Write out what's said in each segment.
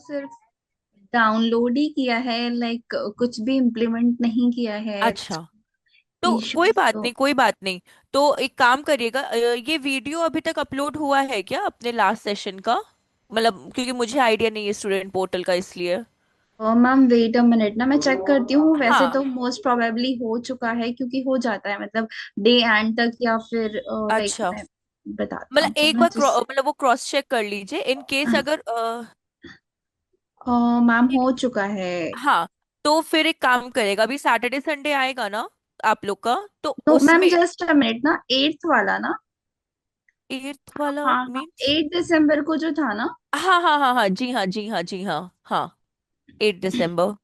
सिर्फ डाउनलोड ही किया है, लाइक कुछ भी इम्प्लीमेंट नहीं किया है। अच्छा, तो कोई इश्यूज बात तो नहीं, कोई बात नहीं। तो एक काम करिएगा, ये वीडियो अभी तक अपलोड हुआ है क्या अपने लास्ट सेशन का? मतलब क्योंकि मुझे आइडिया नहीं है स्टूडेंट पोर्टल का, इसलिए। मैम वेट अ मिनट ना, मैं चेक करती हूँ। वैसे हाँ। तो मोस्ट प्रोबेबली हो चुका है, क्योंकि हो जाता है मतलब डे एंड तक, या फिर लाइक अच्छा, मैं बताता मतलब हूँ तो एक मैं बार जिस मतलब वो क्रॉस चेक कर लीजिए इन केस अगर मैम हो चुका है। हाँ। तो फिर एक काम करेगा, अभी सैटरडे संडे आएगा ना आप लोग का, तो तो मैम उसमें जस्ट अ मिनट ना, एट्थ वाला ना। 8th वाला हाँ हाँ, मीन्स? 8 दिसंबर को जो था ना। हाँ हाँ हाँ हाँ, जी हाँ जी हाँ जी हाँ हाँ, 8 दिसंबर।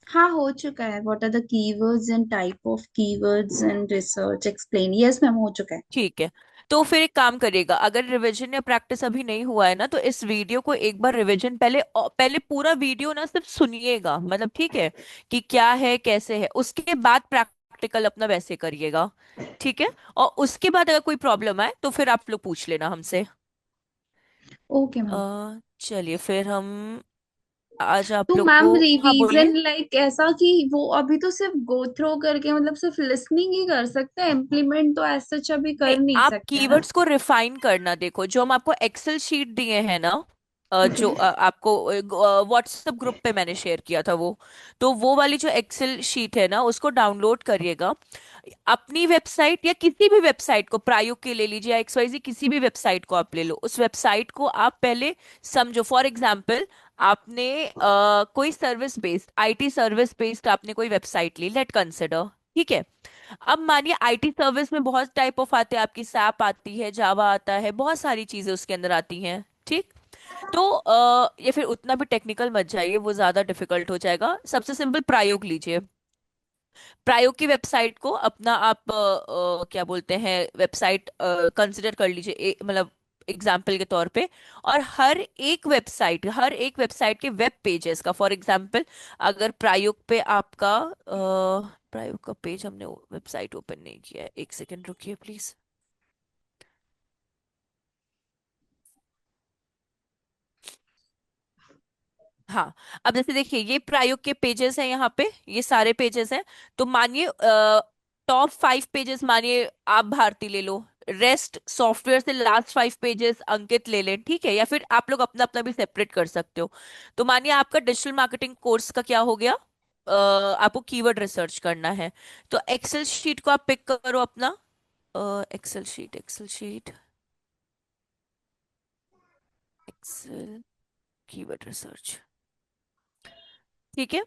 हाँ हो चुका है। What are the keywords and type of keywords and research explain. Yes ma'am, हो चुका है। ठीक है। तो फिर एक काम करिएगा, अगर रिवीजन या प्रैक्टिस अभी नहीं हुआ है ना, तो इस वीडियो को एक बार रिवीजन पहले पहले पूरा वीडियो ना सिर्फ सुनिएगा, मतलब ठीक है, कि क्या है कैसे है, उसके बाद प्रैक्टिकल अपना वैसे करिएगा। ठीक है। और उसके बाद अगर कोई प्रॉब्लम आए तो फिर आप लोग पूछ लेना हमसे। Okay ma'am. चलिए फिर हम आज आप तो लोग मैम को। हाँ रिवीजन बोलिए। लाइक ऐसा कि वो अभी तो सिर्फ गो थ्रो करके, मतलब सिर्फ लिसनिंग ही कर सकते हैं, इम्प्लीमेंट तो ऐसा सच अभी नहीं, कर नहीं आप सकते ना। कीवर्ड्स को रिफाइन करना, देखो जो हम आपको एक्सेल शीट दिए हैं ना, ओके। जो आपको व्हाट्सएप ग्रुप पे मैंने शेयर किया था वो, तो वो वाली जो एक्सेल शीट है ना, उसको डाउनलोड करिएगा। अपनी वेबसाइट या किसी भी वेबसाइट को, प्रायोग की ले लीजिए या XYZ, किसी भी वेबसाइट को आप ले लो, उस वेबसाइट को आप पहले समझो। फॉर एग्जाम्पल, आपने कोई service based, IT service based आपने कोई वेबसाइट ली, लेट कंसिडर। ठीक है। अब मानिए IT सर्विस में बहुत टाइप ऑफ आते हैं, आपकी SAP आती है, जावा आता है, बहुत सारी चीजें उसके अंदर आती हैं। ठीक। तो ये फिर उतना भी टेक्निकल मत जाइए, वो ज्यादा डिफिकल्ट हो जाएगा। सबसे सिंपल प्रायोग लीजिए। प्रायोग की वेबसाइट को अपना आप क्या बोलते हैं, वेबसाइट कंसिडर कर लीजिए, मतलब एग्जाम्पल के तौर पे। और हर एक वेबसाइट के वेब पेजेस का, फॉर एग्जाम्पल, अगर प्रायोग पे आपका प्रायोग का पेज हमने वेबसाइट ओपन नहीं किया है, एक सेकंड रुकिए प्लीज। हाँ। अब जैसे देखिए, ये प्रायोग के पेजेस हैं, यहाँ पे ये सारे पेजेस हैं। तो मानिए टॉप 5 पेजेस मानिए आप भारती ले लो, रेस्ट सॉफ्टवेयर से लास्ट 5 पेजेस अंकित ले लें, ठीक है, या फिर आप लोग अपना अपना भी सेपरेट कर सकते हो। तो मानिए आपका डिजिटल मार्केटिंग कोर्स का क्या हो गया, आपको कीवर्ड रिसर्च करना है। तो एक्सेल शीट को आप पिक करो अपना, Excel sheet Excel keyword research. ठीक है।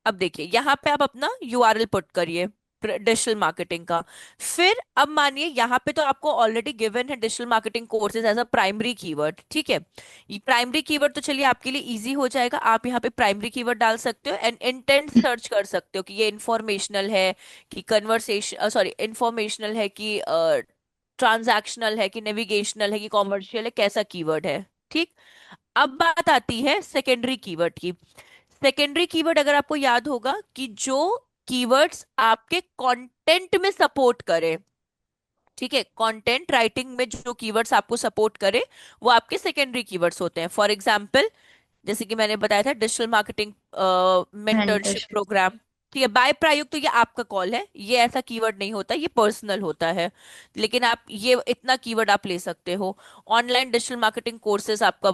अब देखिए यहाँ पे आप अपना URL पुट करिए डिजिटल मार्केटिंग का। फिर अब मानिए यहाँ पे तो आपको ऑलरेडी गिवन है digital marketing courses as a primary keyword, ठीक है। ये प्राइमरी कीवर्ड तो चलिए आपके लिए इजी हो जाएगा, आप यहाँ पे प्राइमरी कीवर्ड डाल सकते हो एंड इंटेंट सर्च कर सकते हो कि ये इंफॉर्मेशनल है, कि कन्वर्सेशन, सॉरी, इंफॉर्मेशनल है, कि ट्रांजैक्शनल है, कि नेविगेशनल है, कि कॉमर्शियल है, कैसा कीवर्ड है। ठीक। अब बात आती है सेकेंडरी कीवर्ड की। सेकेंडरी कीवर्ड अगर आपको याद होगा, कि जो कीवर्ड्स आपके कंटेंट में सपोर्ट करे, ठीक है, कंटेंट राइटिंग में जो कीवर्ड्स आपको सपोर्ट करे, वो आपके सेकेंडरी कीवर्ड्स होते हैं। फॉर एग्जाम्पल, जैसे कि मैंने बताया था digital marketing mentorship mentorship. Program, ठीक है, बाय प्रायुक्त, तो ये आपका कॉल है, ये ऐसा कीवर्ड नहीं होता, ये पर्सनल होता है। लेकिन आप ये इतना कीवर्ड आप ले सकते हो। ऑनलाइन डिजिटल मार्केटिंग कोर्सेज आपका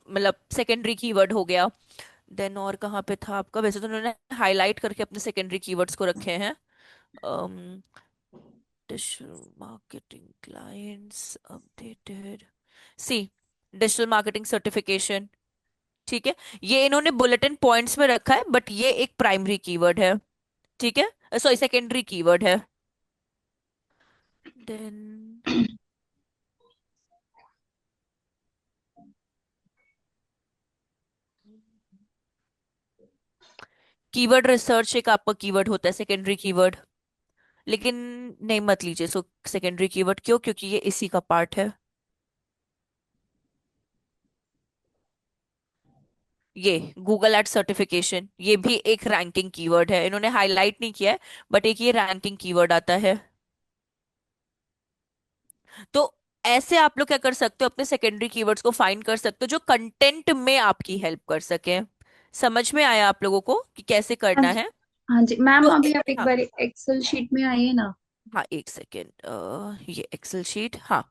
मतलब सेकेंडरी कीवर्ड हो गया। देन और कहाँ पे था आपका, वैसे तो उन्होंने हाईलाइट करके अपने सेकेंडरी कीवर्ड्स को रखे हैं। डिजिटल मार्केटिंग क्लाइंट्स अपडेटेड, सी, डिजिटल मार्केटिंग सर्टिफिकेशन, ठीक है, ये इन्होंने बुलेटिन पॉइंट्स में रखा है, बट ये एक प्राइमरी कीवर्ड है। ठीक है, सॉरी, सेकेंडरी कीवर्ड है। देन कीवर्ड रिसर्च एक आपका कीवर्ड होता है, सेकेंडरी कीवर्ड। लेकिन नहीं, मत लीजिए सो सेकेंडरी कीवर्ड, क्यों? क्योंकि ये इसी का पार्ट है। ये गूगल एड सर्टिफिकेशन, ये भी एक रैंकिंग कीवर्ड है, इन्होंने हाईलाइट नहीं किया है, बट एक ये रैंकिंग कीवर्ड आता है। तो ऐसे आप लोग क्या कर सकते हो, अपने सेकेंडरी कीवर्ड्स को फाइंड कर सकते हो जो कंटेंट में आपकी हेल्प कर सके। समझ में आया आप लोगों को कि कैसे हाँ करना जी। है? हाँ जी मैम, तो अभी आप एक हाँ, बार एक्सेल शीट में आइए ना। हाँ एक सेकेंड, ये एक्सेल शीट, हाँ।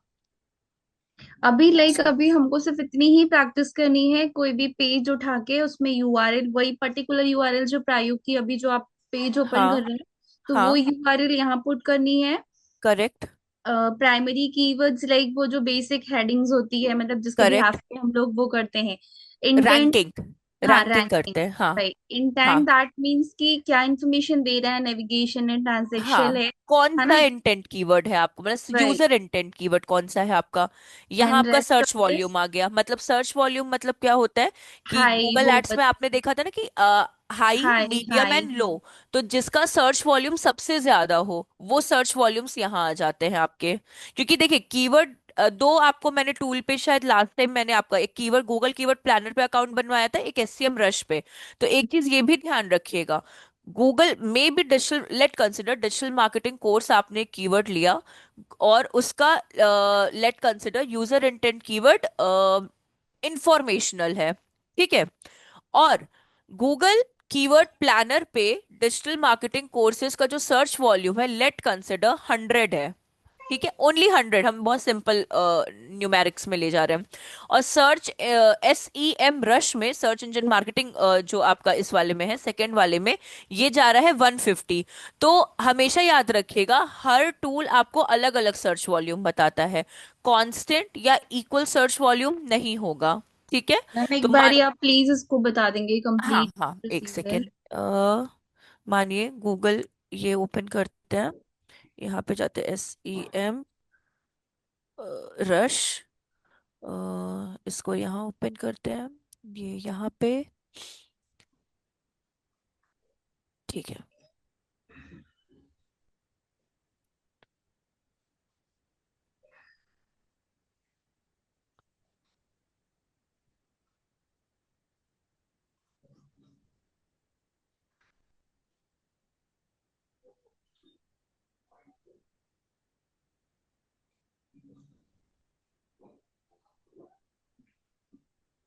अभी अभी हमको सिर्फ इतनी ही प्रैक्टिस करनी है, कोई भी पेज उठा के उसमें यूआरएल, वही पर्टिकुलर यूआरएल जो प्रारूप की अभी जो आप पेज ओपन हाँ। कर रहे हैं, तो वो हाँ। यूआरएल यहाँ पुट करनी है। करेक्ट। प्राइमरी कीवर्ड्स लाइक वो जो बेसिक हेडिंग्स होती है, मतलब जिसके करेक्ट। बिहाफ पे हम लोग वो करते हैं। इंटेंट। रैंकिंग। हाँ, रैंकिंग रैंकिंग। करते हैं, हाँ। राइट, हाँ। इंटेंट दैट मीन्स कि क्या इंफॉर्मेशन दे रहा है, नेविगेशन है, ट्रांजेक्शन हाँ, कौन है सा ना। इंटेंट कीवर्ड है आपको, मतलब राइट। यूजर इंटेंट कीवर्ड कौन सा है आपका। यहाँ एंड आपका rest search of this. Volume आ गया, मतलब सर्च वॉल्यूम मतलब क्या होता है कि हाई गूगल वो एड्स में आपने देखा था ना कि high, high medium high. And low. तो जिसका सर्च वॉल्यूम सबसे ज्यादा हो वो सर्च वॉल्यूम्स यहाँ आ जाते हैं आपके। क्योंकि देखिए कीवर्ड दो आपको मैंने टूल पे, शायद लास्ट टाइम मैंने आपका एक कीवर्ड गूगल कीवर्ड प्लानर पे अकाउंट बनवाया था, एक एससीएम रश पे। तो एक चीज ये भी ध्यान रखिएगा, गूगल में भी digital, late consider digital marketing course आपने कीवर्ड लिया और उसका late consider user intent keyword informational है, ठीक है। और गूगल कीवर्ड प्लानर पे डिजिटल मार्केटिंग कोर्सेज का जो सर्च वॉल्यूम है, लेट कंसिडर 100 है, ठीक है, ओनली 100, हम बहुत सिंपल न्यूमेरिक्स में ले जा रहे हैं। और सर्च SEM रश में, सर्च इंजन मार्केटिंग जो आपका इस वाले में है, सेकंड वाले में, ये जा रहा है 150। तो हमेशा याद रखिएगा, हर टूल आपको अलग अलग सर्च वॉल्यूम बताता है, कांस्टेंट या इक्वल सर्च वॉल्यूम नहीं होगा, ठीक है। मैम तो एक बार आप प्लीज इसको बता देंगे हाँ कंप्लीट हाँ एक प्रोसीजर। सेकेंड, मानिए गूगल ये ओपन करते हैं, यहाँ पे जाते हैं SEM रश, इसको यहाँ ओपन करते हैं, ये यहाँ पे, ठीक है।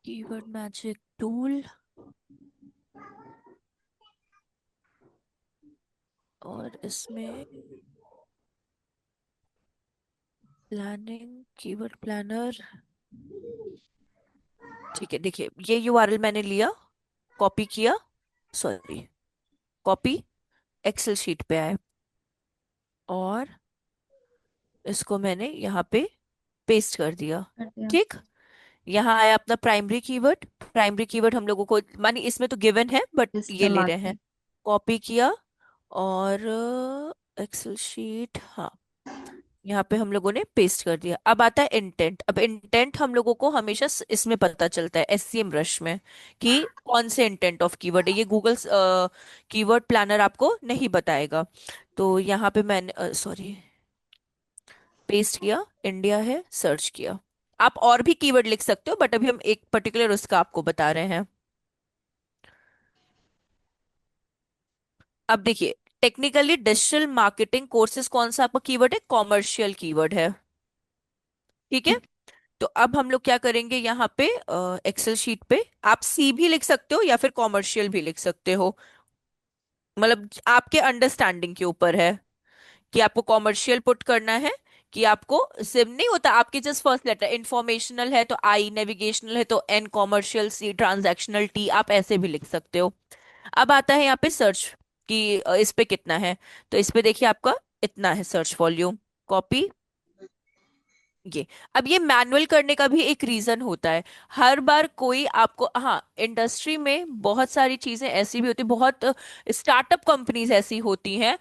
कीवर्ड मैजिक टूल, और इसमें प्लानिंग, कीवर्ड प्लानर, ठीक है। देखिए ये URL मैंने लिया, कॉपी किया, सॉरी, कॉपी, एक्सेल शीट पे आए और इसको मैंने यहाँ पे पेस्ट कर दिया, करते हैं। ठीक। यहाँ आया अपना प्राइमरी कीवर्ड, प्राइमरी कीवर्ड हम लोगों को मानी इसमें तो गिवन है बट ये डिजिटल ले रहे हैं, मार्केटिंग। कॉपी किया और एक्सेल शीट, हाँ, यहाँ पे हम लोगों ने पेस्ट कर दिया। अब आता है इंटेंट। अब इंटेंट हम लोगों को हमेशा इसमें पता चलता है SCM रश में कि कौन से इंटेंट ऑफ कीवर्ड है, ये गूगल कीवर्ड प्लानर आपको नहीं बताएगा। तो यहाँ पे मैंने सॉरी, पेस्ट किया, इंडिया है, सर्च किया। आप और भी कीवर्ड लिख सकते हो बट अभी हम एक पर्टिकुलर उसका आपको बता रहे हैं। अब देखिए, टेक्निकली डिजिटल मार्केटिंग कोर्सेज कौन सा आपका कीवर्ड है, कॉमर्शियल कीवर्ड है, ठीक है। ठीक। तो अब हम लोग क्या करेंगे, यहाँ पे एक्सेल शीट पे आप सी भी लिख सकते हो या फिर कॉमर्शियल भी लिख सकते हो, मतलब आपके अंडरस्टैंडिंग के ऊपर है कि आपको कॉमर्शियल पुट करना है कि आपको सिम नहीं होता, आपके जस्ट फर्स्ट लेटर, इंफॉर्मेशनल है तो I, नेविगेशनल है तो N, commercial C, transactional T, आप ऐसे भी लिख सकते हो। अब आता है यहाँ पे सर्च कि इस पे कितना है, तो इस पे देखिए आपका इतना है सर्च वॉल्यूम, कॉपी, ये। अब ये मैनुअल करने का भी एक रीजन होता है, हर बार कोई आपको, हाँ, इंडस्ट्री में बहुत सारी चीजें ऐसी भी होती, बहुत स्टार्टअप कंपनीज ऐसी होती हैं,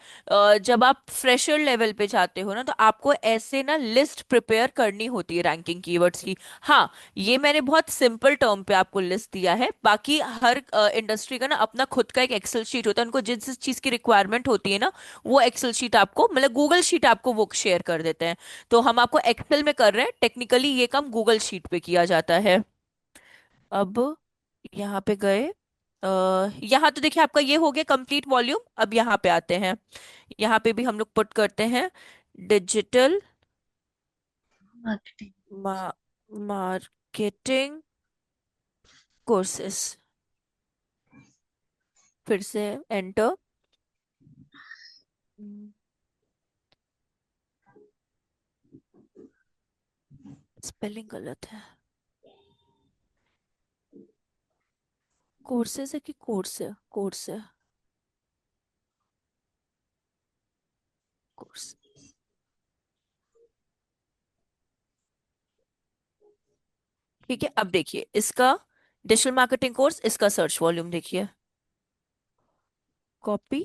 जब आप फ्रेशर लेवल पे जाते हो ना तो आपको ऐसे ना लिस्ट प्रिपेयर करनी होती है रैंकिंग कीवर्ड्स की। हाँ, ये मैंने बहुत सिंपल टर्म पे आपको लिस्ट दिया है, बाकी हर इंडस्ट्री का ना अपना खुद का एक एक्सेल शीट होता है, उनको जिस जिस चीज की रिक्वायरमेंट होती है ना, वो एक्सेल शीट आपको, मतलब गूगल शीट आपको वो शेयर कर देते हैं। तो हम आपको एक्सेल में कर रहे हैं, टेक्निकली ये काम गूगल शीट पे किया जाता है। अब यहाँ पे गए, यहाँ तो देखिए आपका ये हो गया कंप्लीट वॉल्यूम। अब यहाँ पे आते हैं, यहाँ पे भी हम लोग पुट करते हैं डिजिटल मार्केटिंग। मा मार्केटिंग कोर्सेस, फिर से एंटर। स्पेलिंग गलत है। कोर्सेस है कि कोर्स है? कोर्स है। कोर्स। ठीक है, अब देखिए इसका डिजिटल मार्केटिंग कोर्स, इसका सर्च वॉल्यूम देखिए। Copy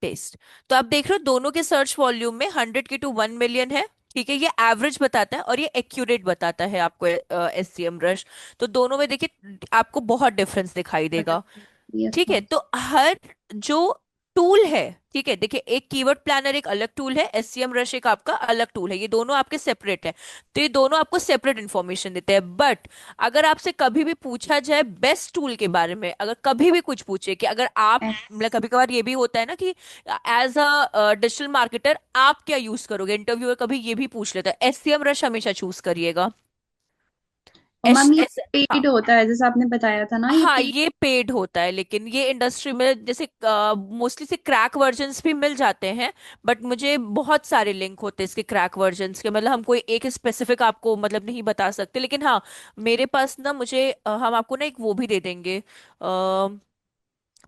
paste. तो आप देख रहे हो दोनों के सर्च वॉल्यूम में 100 की टू 1 मिलियन है। ठीक है, ये एवरेज बताता है और ये एक्यूरेट बताता है आपको SCM रश। तो दोनों में देखिए आपको बहुत डिफरेंस दिखाई देगा। यस ठीक है, मैम। तो हर जो टूल है, ठीक है, देखिए एक कीवर्ड प्लानर एक अलग टूल है, SCM रश एक आपका अलग टूल है, ये दोनों आपके सेपरेट है। तो ये दोनों आपको सेपरेट इंफॉर्मेशन देते हैं। बट अगर आपसे कभी भी पूछा जाए बेस्ट टूल के बारे में, अगर कभी भी कुछ पूछे कि अगर आप, मतलब कभी कभार ये भी होता है ना कि एज अ डिजिटल मार्केटर आप क्या यूज करोगे, इंटरव्यूअर कभी ये भी पूछ लेता है, SCM रश हमेशा चूज करिएगा। और एस मैम ये एस पेड होता है जैसे आपने बताया था ना, ये हाँ, पेड। ये पेड होता है, लेकिन ये इंडस्ट्री में जैसे मोस्टली से क्रैक वर्जन्स भी मिल जाते हैं। बट मुझे बहुत सारे लिंक होते हैं इसके क्रैक वर्जन्स के, मतलब हम कोई एक स्पेसिफिक आपको मतलब नहीं बता सकते, लेकिन हाँ मेरे पास ना, मुझे हम आपको ना एक वो भी दे देंगे।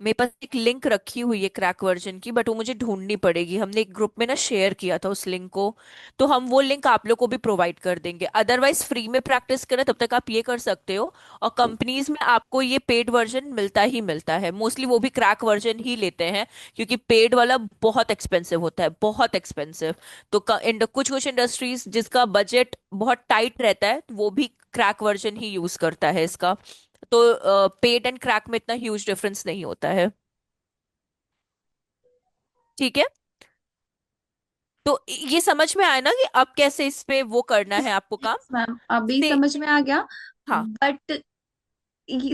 मेरे पास एक लिंक रखी हुई है क्रैक वर्जन की, बट वो मुझे ढूंढनी पड़ेगी, हमने एक ग्रुप में ना शेयर किया था उस लिंक को। तो हम वो लिंक आप लोग को भी प्रोवाइड कर देंगे, अदरवाइज फ्री में प्रैक्टिस करें तब तक आप ये कर सकते हो। और कंपनीज में आपको ये पेड वर्जन मिलता ही मिलता है, मोस्टली वो भी क्रैक वर्जन ही लेते हैं, क्योंकि पेड वाला बहुत एक्सपेंसिव होता है, बहुत एक्सपेंसिव। तो कुछ कुछ इंडस्ट्रीज जिसका बजट बहुत टाइट रहता है, वो भी क्रैक वर्जन ही यूज करता है इसका। तो पेड एंड क्रैक में इतना ह्यूज डिफरेंस नहीं होता है। ठीक है, तो ये समझ में आया ना कि अब कैसे इस पे वो करना है आपको काम यस मैम, अभी से। समझ में आ गया। हाँ, बट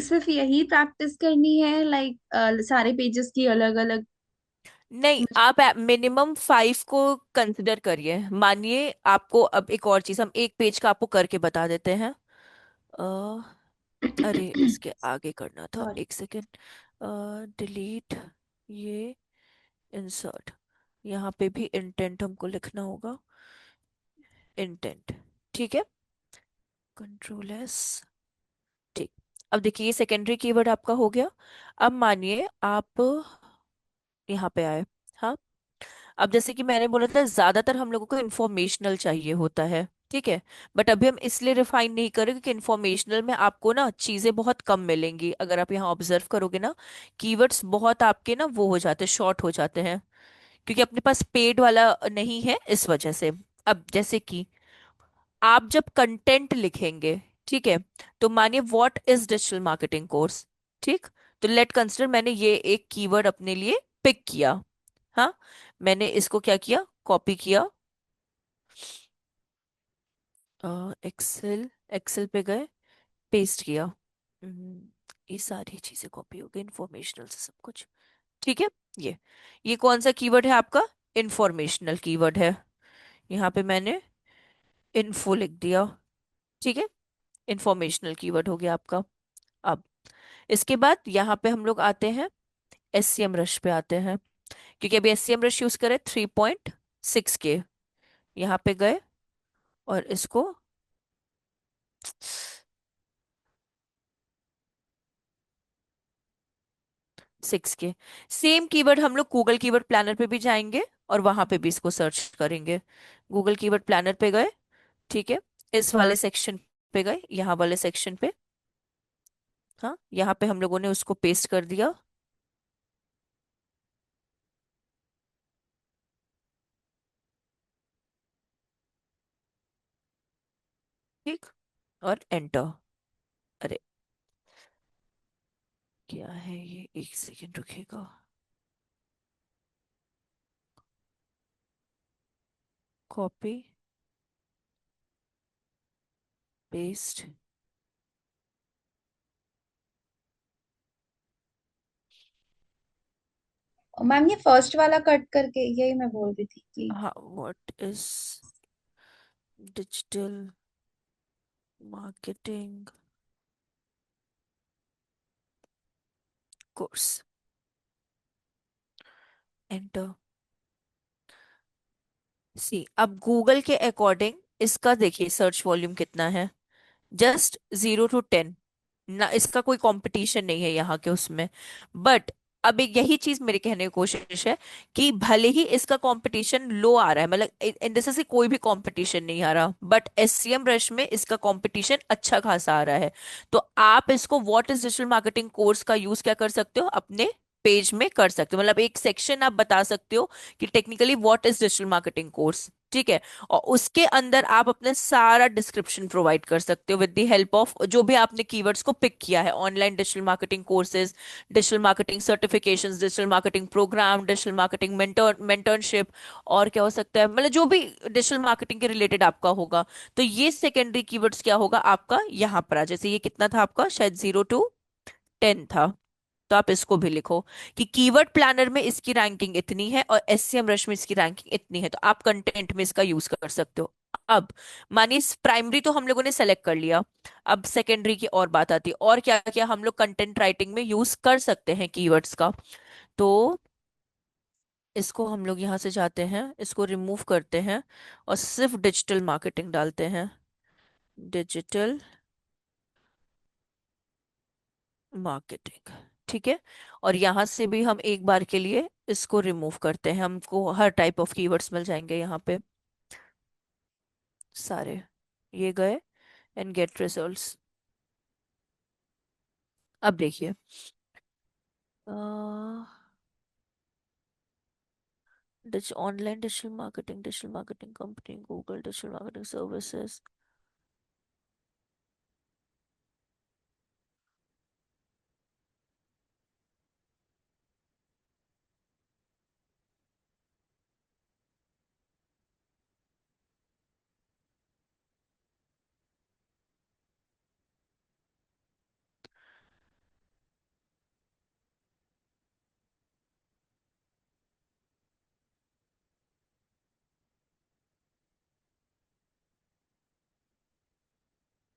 सिर्फ यही प्रैक्टिस करनी है, लाइक सारे पेजेस की अलग अलग? नहीं, आप मिनिमम 5 को कंसिडर करिए। मानिए आपको अब एक और चीज हम एक पेज का आपको करके बता देते हैं। अ, अरे इसके आगे करना था, सॉरी। एक सेकेंड। डिलीट ये, इंसर्ट, यहाँ पे भी इंटेंट हमको लिखना होगा। इंटेंट, ठीक है, कंट्रोल S। ठीक, अब देखिए ये सेकेंडरी कीवर्ड आपका हो गया। अब मानिए आप यहाँ पे आए। हाँ, अब जैसे कि मैंने बोला था ज्यादातर हम लोगों को इंफॉर्मेशनल चाहिए होता है, ठीक है। बट अभी हम इसलिए रिफाइन नहीं करें क्योंकि इंफॉर्मेशनल में आपको ना चीजें बहुत कम मिलेंगी, अगर आप यहाँ ऑब्जर्व करोगे ना, कीवर्ड्स बहुत आपके ना वो हो जाते हैं, शॉर्ट हो जाते हैं, क्योंकि अपने पास पेड वाला नहीं है इस वजह से। अब जैसे कि आप जब कंटेंट लिखेंगे, ठीक है, तो मानिए what is digital marketing course, ठीक, तो लेट कंसिडर मैंने ये एक कीवर्ड अपने लिए पिक किया। हाँ, मैंने इसको क्या किया, कॉपी किया, एक्सेल, एक्सेल पे गए, पेस्ट किया। हम्म, ये सारी चीजें कॉपी हो गई, इंफॉर्मेशनल से सब कुछ। ठीक है, ये ये कौन सा कीवर्ड है आपका, इंफॉर्मेशनल कीवर्ड है। यहाँ पे मैंने इन्फो लिख दिया। ठीक है, इंफॉर्मेशनल कीवर्ड हो गया आपका। अब इसके बाद यहाँ पे हम लोग आते हैं, SCM रश पे आते हैं, क्योंकि अभी SCM रश यूज करें 3.6 के। यहाँ पे गए और इसको 6 के, सेम कीवर्ड हम लोग गूगल कीवर्ड प्लानर पे भी जाएंगे और वहां पे भी इसको सर्च करेंगे। गूगल कीवर्ड प्लानर पे गए, ठीक है, इस वाले सेक्शन पे गए, यहाँ वाले सेक्शन पे। हाँ, यहाँ पे हम लोगों ने उसको पेस्ट कर दिया। ठीक, और एंटर। अरे क्या है ये, एक सेकेंड रुकेगा। कॉपी पेस्ट, मैम ये फर्स्ट वाला कट करके यही मैं बोल रही थी कि हाँ, what is digital marketing course, enter. See, अब गूगल के अकॉर्डिंग इसका देखिए सर्च वॉल्यूम कितना है, जस्ट 0 to 10 ना, इसका कोई कंपटीशन नहीं है यहाँ के उसमें। बट अब एक यही चीज मेरे कहने की कोशिश है कि भले ही इसका कंपटीशन लो आ रहा है, मतलब इन द सेंस कोई भी कंपटीशन नहीं आ रहा, बट एससीएम रश में इसका कंपटीशन अच्छा खासा आ रहा है। तो आप इसको what is digital marketing course का यूज क्या कर सकते हो, अपने पेज में कर सकते हो, मतलब एक सेक्शन आप बता सकते हो कि technically what is digital marketing course. ठीक है। और उसके अंदर आप अपने सारा डिस्क्रिप्शन प्रोवाइड कर सकते हो विद द हेल्प ऑफ जो भी आपने कीवर्ड्स को पिक किया है, online digital marketing courses, digital marketing certifications, digital marketing program, digital marketing mentorship, और क्या हो सकता है, मतलब जो भी डिजिटल मार्केटिंग के रिलेटेड आपका होगा। तो ये सेकेंडरी कीवर्ड्स क्या होगा आपका यहाँ पर जैसे ये कितना था आपका, शायद 0 to 10 था। तो आप इसको भी लिखो कि कीवर्ड प्लानर में इसकी रैंकिंग इतनी है और एससीएम रश में इसकी रैंकिंग इतनी है, तो आप कंटेंट में इसका यूज कर सकते हो। अब मानिए प्राइमरी तो हम लोगों ने सेलेक्ट कर लिया, अब सेकेंडरी की और बात आती है, और क्या क्या हम लोग कंटेंट राइटिंग में यूज कर सकते हैं कीवर्ड्स का। तो इसको हम लोग यहाँ से जाते हैं, इसको रिमूव करते हैं और सिर्फ डिजिटल मार्केटिंग डालते हैं, डिजिटल मार्केटिंग। ठीक है। और यहां से भी हम एक बार के लिए इसको रिमूव करते हैं, हमको हर टाइप ऑफ कीवर्ड्स मिल जाएंगे यहाँ पे सारे। ये गए, एंड गेट रिजल्ट्स। अब देखिए, online digital marketing company, Google digital marketing services.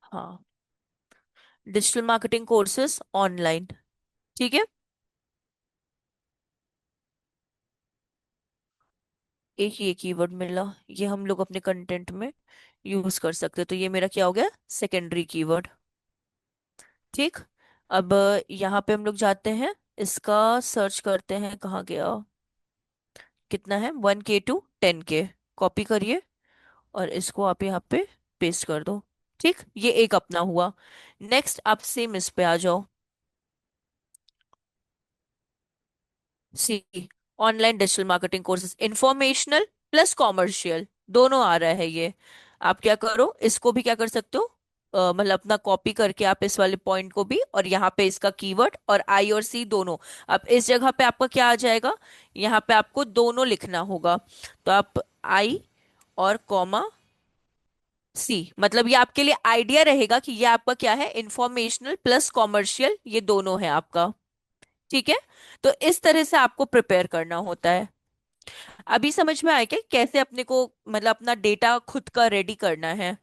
हाँ, डिजिटल मार्केटिंग कोर्सेज ऑनलाइन। ठीक है। एक ये कीवर्ड मिला, ये हम लोग अपने कंटेंट में यूज कर सकते हैं, तो ये मेरा क्या हो गया, सेकेंडरी कीवर्ड। ठीक। अब यहाँ पे हम लोग जाते हैं, इसका सर्च करते हैं, कहाँ गया, कितना है, 1K to 10K। कॉपी करिए और इसको आप यहाँ पे पेस्ट कर दो। ठीक, ये एक अपना हुआ। नेक्स्ट आप सेम इस पे आ जाओ। See, online digital marketing courses informational plus commercial दोनों आ रहा है ये। आप क्या करो, इसको भी क्या कर सकते हो, मतलब अपना कॉपी करके आप इस वाले पॉइंट को भी, और यहाँ पे इसका कीवर्ड और आई और सी दोनों, अब इस जगह पे आपका क्या आ जाएगा, यहाँ पे आपको दोनों लिखना होगा। तो आप आई और कॉमा सी, मतलब ये आपके लिए आइडिया रहेगा कि ये आपका क्या है, इंफॉर्मेशनल प्लस कॉमर्शियल, ये दोनों है आपका। ठीक है। तो इस तरह से आपको प्रिपेयर करना होता है। अभी समझ में आया क्या कैसे अपने को, मतलब अपना डेटा खुद का रेडी करना है।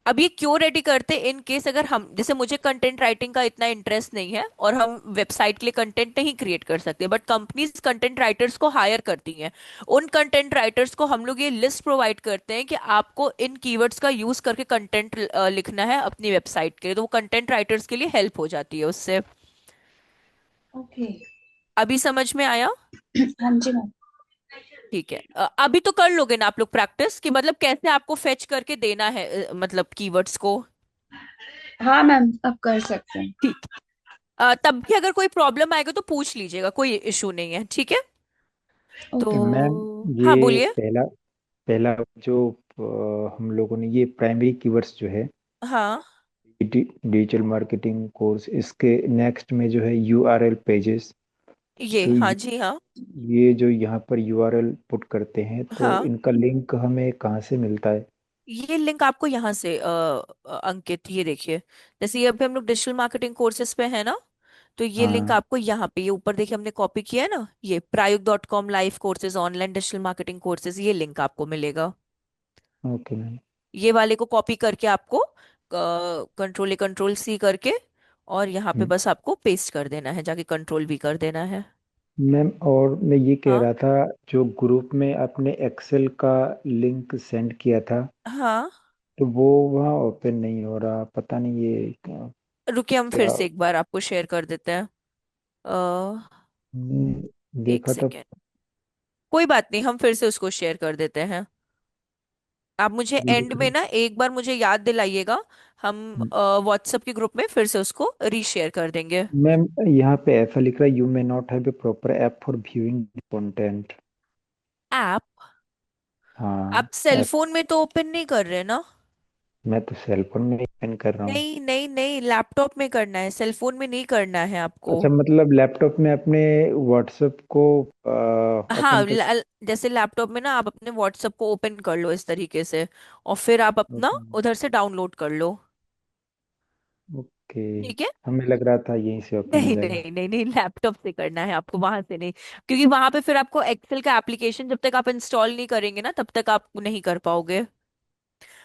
अब ये क्यों रेडी करते, इन केस अगर हम, जैसे मुझे कंटेंट राइटिंग का इतना इंटरेस्ट नहीं है और हम वेबसाइट के लिए कंटेंट नहीं क्रिएट कर सकते, बट कंपनीज कंटेंट राइटर्स को हायर करती हैं। उन कंटेंट राइटर्स को हम लोग ये लिस्ट प्रोवाइड करते हैं कि आपको इन कीवर्ड्स का यूज करके कंटेंट लिखना है अपनी वेबसाइट के लिए, तो वो कंटेंट राइटर्स के लिए हेल्प हो जाती है उससे। ओके। अभी समझ में आया। हाँ जी मैम। ठीक है। अभी तो कर लोगे ना आप लोग प्रैक्टिस कि मतलब कैसे आपको फेच करके देना है, मतलब कीवर्ड्स को। हाँ मैम अब कर सकते हैं। ठीक। तब भी अगर कोई प्रॉब्लम आएगा तो पूछ लीजिएगा, कोई इशू नहीं है। ठीक है। Okay ma'am. मैम, तो हाँ ये बोलिए। पहला पहला जो हम लोगों ने ये प्राइमरी कीवर्ड्स जो है हाँ, डिजिटल मार्केटिंग कोर्स, इसके नेक्स्ट में जो है यूआरएल पेजेस। ये तो हाँ जी हाँ। ये जो यहाँ पर यूआरएल पुट करते हैं तो हाँ, इनका लिंक हमें कहाँ से मिलता है? ये लिंक आपको यहाँ से अंकित, ये देखिए, जैसे ये अभी हम लोग डिजिटल मार्केटिंग कोर्सेज पे है ना, तो ये लिंक हाँ। आपको यहाँ पे, ये ऊपर देखिए हमने कॉपी किया है ना, ये प्रायुक्त.com live courses online digital marketing courses, ये लिंक आपको मिलेगा। Okay ma'am. ये वाले को कॉपी करके आपको कंट्रोल C करके, और यहाँ पे बस आपको पेस्ट कर देना है, जाके कंट्रोल V कर देना है। मैम और मैं ये कह हाँ रहा था, जो ग्रुप में आपने एक्सेल का लिंक सेंड किया था, हाँ, तो वो वहाँ ओपन नहीं हो रहा, पता नहीं ये क्या। रुकिए हम फिर क्या से एक बार आपको शेयर कर देते हैं। एक देखा तो। सेकेंड, कोई बात नहीं, हम फिर से उसको शेयर कर देते हैं। आप मुझे ये एंड लिख में ना एक बार मुझे याद दिलाइएगा, हम रहा। व्हाट्सएप के ग्रुप में फिर से उसको रीशेयर कर देंगे। मैम यहाँ पे ऐसा लिख रहा है, you may not have a proper app for viewing content. App? हाँ। आप सेल ऐप। फोन में तो ओपन नहीं कर रहे ना? मैं तो सेल फोन में ही ओपन कर रहा हूँ। नहीं नहीं नहीं, लैपटॉप में करना है, सेल फोन में नहीं करना है आपको। अच्छा, मतलब लैपटॉप में अपने व्हाट्सएप को हाँ, ओपन कर। जैसे लैपटॉप में ना आप अपने व्हाट्सएप को ओपन कर लो इस तरीके से, और फिर आप अपना ओके। उधर से डाउनलोड कर लो। ओके। ठीक है। हमें लग रहा था यहीं से ओपन हो नहीं जाएगा। नहीं नहीं नहीं, लैपटॉप से करना है आपको, वहां से नहीं। क्योंकि वहां पे फिर आपको एक्सेल का एप्लीकेशन जब तक आप इंस्टॉल नहीं करेंगे ना, तब तक आप नहीं कर पाओगे।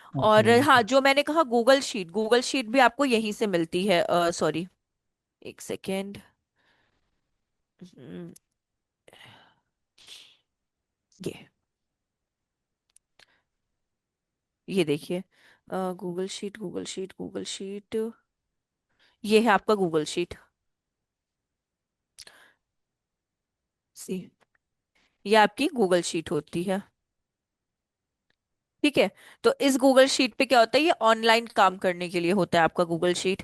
ओके और मैम। हाँ, जो मैंने कहा गूगल शीट, गूगल शीट भी आपको यहीं से मिलती है। सॉरी, एक सेकेंड। ये ये देखिए, Google sheet, Google sheet, Google sheet, ये है आपका गूगल शीट। सी, ये आपकी गूगल शीट होती है। ठीक है। तो इस गूगल शीट पे क्या होता है, ये ऑनलाइन काम करने के लिए होता है आपका गूगल शीट।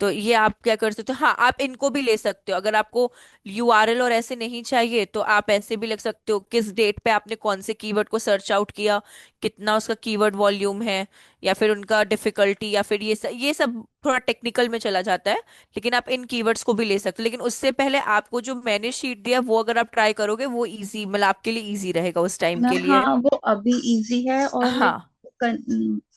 तो ये आप क्या कर सकते हो, हाँ आप इनको भी ले सकते हो, अगर आपको यूआरएल और ऐसे नहीं चाहिए तो आप ऐसे भी लिख सकते हो, किस डेट पे आपने कौन से कीवर्ड को सर्च आउट किया, कितना उसका कीवर्ड वॉल्यूम है, या फिर उनका डिफिकल्टी, या फिर ये सब थोड़ा टेक्निकल में चला जाता है। लेकिन आप इन कीवर्ड्स को भी ले सकते हो, लेकिन उससे पहले आपको जो मैंने शीट दिया वो अगर आप ट्राई करोगे, वो इजी, मतलब आपके लिए इजी रहेगा उस टाइम के मैम लिए। हाँ, वो अभी इजी है और लाइक हाँ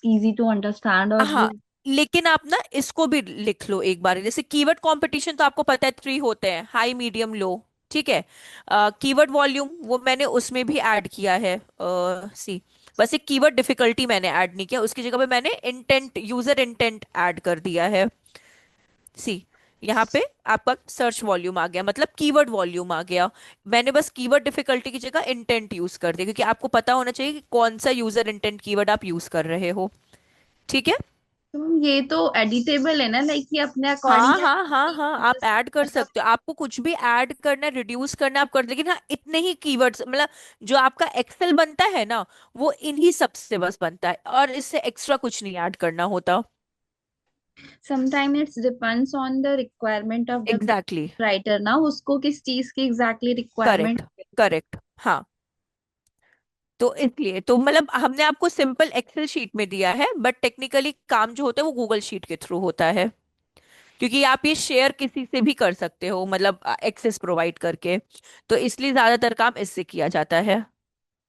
इजी टू अंडरस्टैंड और हाँ, लेकिन आप ना इसको भी लिख लो एक बार, जैसे कीवर्ड कंपटीशन तो आपको पता है 3 होते हैं, हाई मीडियम लो। ठीक है। कीवर्ड वॉल्यूम वो मैंने उसमें भी ऐड किया है। सी, बस एक कीवर्ड डिफिकल्टी मैंने ऐड नहीं किया, उसकी जगह पे मैंने इंटेंट, यूजर इंटेंट ऐड कर दिया है। सी, यहाँ पे आपका सर्च वॉल्यूम आ गया, मतलब कीवर्ड वॉल्यूम आ गया। मैंने बस कीवर्ड डिफिकल्टी की जगह इंटेंट यूज कर दिया, क्योंकि आपको पता होना चाहिए कि कौन सा यूजर इंटेंट कीवर्ड आप यूज कर रहे हो। ठीक है। तो मैम ये तो एडिटेबल है ना, लाइक ये अपने अकॉर्डिंग हाँ हाँ हाँ हाँ, आप ऐड कर मतलब। सकते हो, आपको कुछ भी ऐड करना है, रिड्यूस करना है आप कर, लेकिन हाँ इतने ही कीवर्ड्स, मतलब जो आपका एक्सेल बनता है ना, वो इन्हीं सब से बस बनता है, और इससे एक्स्ट्रा कुछ नहीं ऐड करना होता। Sometime it's depends on the requirement of the exactly. Writer ना, उसको किस चीज की एग्जैक्टली रिक्वायरमेंट। करेक्ट, करेक्ट, हाँ। तो इसलिए तो मतलब हमने आपको सिंपल एक्सेल शीट में दिया है, बट टेक्निकली काम जो होता है वो गूगल शीट के थ्रू होता है। क्योंकि आप ये शेयर किसी से भी कर सकते हो, मतलब एक्सेस प्रोवाइड करके, तो इसलिए ज्यादातर काम इससे किया जाता है।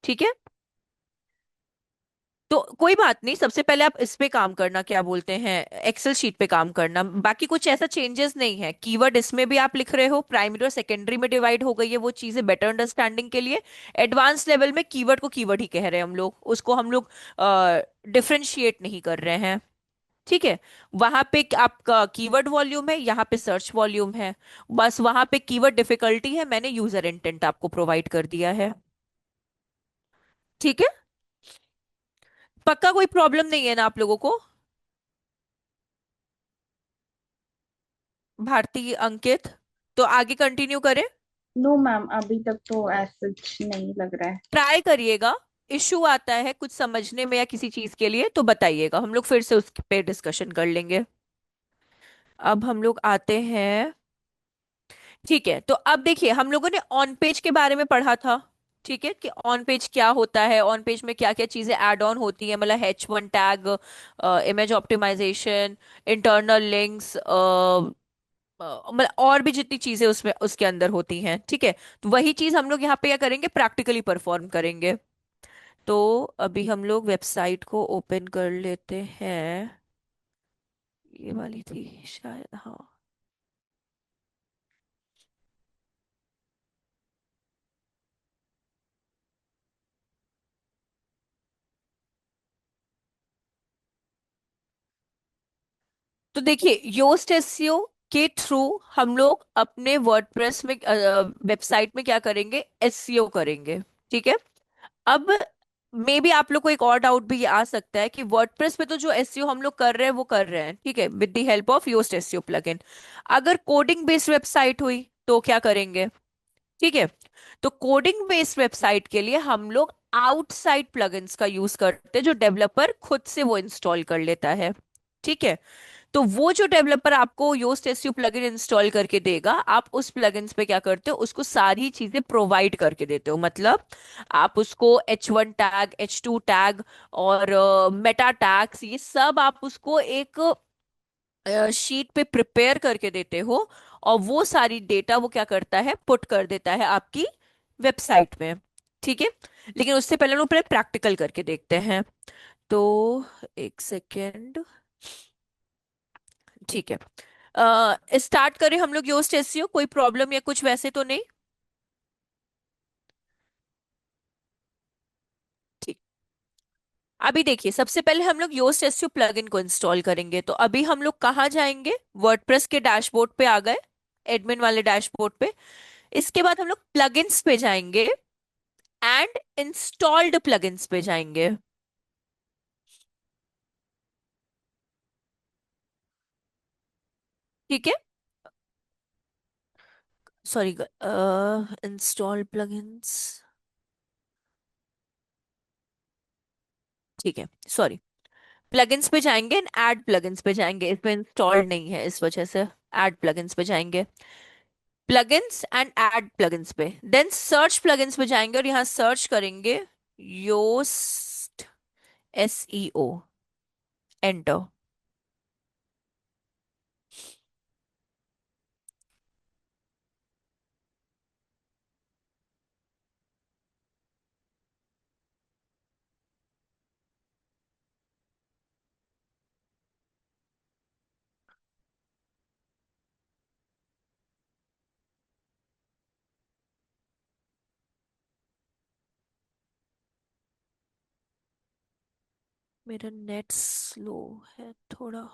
ठीक है। तो कोई बात नहीं, सबसे पहले आप इस पे काम करना, क्या बोलते हैं, एक्सेल शीट पे काम करना, बाकी कुछ ऐसा चेंजेस नहीं है। कीवर्ड इसमें भी आप लिख रहे हो, प्राइमरी और सेकेंडरी में डिवाइड हो गई है वो चीजें बेटर अंडरस्टैंडिंग के लिए। एडवांस लेवल में कीवर्ड को कीवर्ड ही कह रहे हैं हम लोग, उसको हम लोग डिफरेंशिएट नहीं कर रहे हैं। ठीक है। वहां पे आपका कीवर्ड वॉल्यूम है, यहाँ पे सर्च वॉल्यूम है। बस वहां पे कीवर्ड डिफिकल्टी है, मैंने यूजर इंटेंट आपको प्रोवाइड कर दिया है। ठीक है। पक्का कोई प्रॉब्लम नहीं है ना आप लोगों को? भारती, अंकित, तो आगे कंटिन्यू करें? नो मैम, अभी तक तो ऐसा नहीं लग रहा है। ट्राई करिएगा, इश्यू आता है कुछ समझने में या किसी चीज के लिए तो बताइएगा, हम लोग फिर से उस पे डिस्कशन कर लेंगे। अब हम लोग आते हैं। ठीक है, तो अब देखिए हम लोगों ने ऑन पेज के बारे में पढ़ा था। ठीक है, कि ऑन पेज क्या होता है, ऑन पेज में क्या क्या चीजें ऐड ऑन होती है, मतलब H1 tag, image optimisation, internal links, मतलब और भी जितनी चीजें उसमें उसके अंदर होती हैं। ठीक है। तो वही चीज हम लोग यहाँ पे क्या करेंगे, प्रैक्टिकली परफॉर्म करेंगे। तो अभी हम लोग वेबसाइट को ओपन कर लेते हैं, ये वाली थी शायद, हाँ। तो देखिए, योस्ट एसईओ के थ्रू हम लोग अपने वर्डप्रेस में, वेबसाइट में क्या करेंगे, एसईओ करेंगे। ठीक है। अब मे बी आप लोग को एक और डाउट भी आ सकता है कि वर्डप्रेस पे तो जो एसईओ हम लोग कर रहे हैं वो कर रहे हैं, ठीक है, with the help of Yoast SEO plugin. अगर कोडिंग बेस्ड वेबसाइट हुई तो क्या करेंगे? ठीक है। तो कोडिंग बेस्ड वेबसाइट के लिए हम लोग आउटसाइड प्लगइन्स का यूज करते हैं, जो डेवलपर खुद से वो इंस्टॉल कर लेता है। ठीक है। तो वो जो डेवलपर आपको योस्ट एसईओ प्लगइन इंस्टॉल करके देगा, आप उस प्लगइन्स पे क्या करते हो, उसको सारी चीजें प्रोवाइड करके देते हो। मतलब आप उसको H1 टैग, H2 टैग और मेटा टैग्स, ये सब आप उसको एक शीट पे प्रिपेयर करके देते हो, और वो सारी डेटा वो क्या करता है, पुट कर देता है आपकी वेबसाइट में। ठीक है। लेकिन उससे पहले हम लोग पहले प्रैक्टिकल करके देखते हैं। तो एक सेकेंड। ठीक है। स्टार्ट करें हम लोग योस्ट एसईओ, कोई प्रॉब्लम या कुछ वैसे तो नहीं? ठीक। अभी देखिए, सबसे पहले हम लोग योस्ट एसईओ प्लगइन को इंस्टॉल करेंगे। तो अभी हम लोग कहाँ जाएंगे, वर्डप्रेस के डैशबोर्ड पे आ गए, एडमिन वाले डैशबोर्ड पे। इसके बाद हम लोग प्लगइन्स पे जाएंगे एंड इंस्टॉल्ड प्लगइन्स पे जाएंगे। ठीक है। Sorry, install plugins. ठीक है, सॉरी। प्लगइन्स पे जाएंगे एंड ऐड प्लगइन्स पे जाएंगे, इसमें इंस्टॉल्ड नहीं है इस वजह से। ऐड प्लगइन्स पे जाएंगे, प्लगइन्स एंड ऐड प्लगइन्स पे, देन सर्च प्लगइन्स पे जाएंगे और यहाँ सर्च करेंगे योस्ट एसईओ, एंटर। मेरा नेट स्लो है थोड़ा।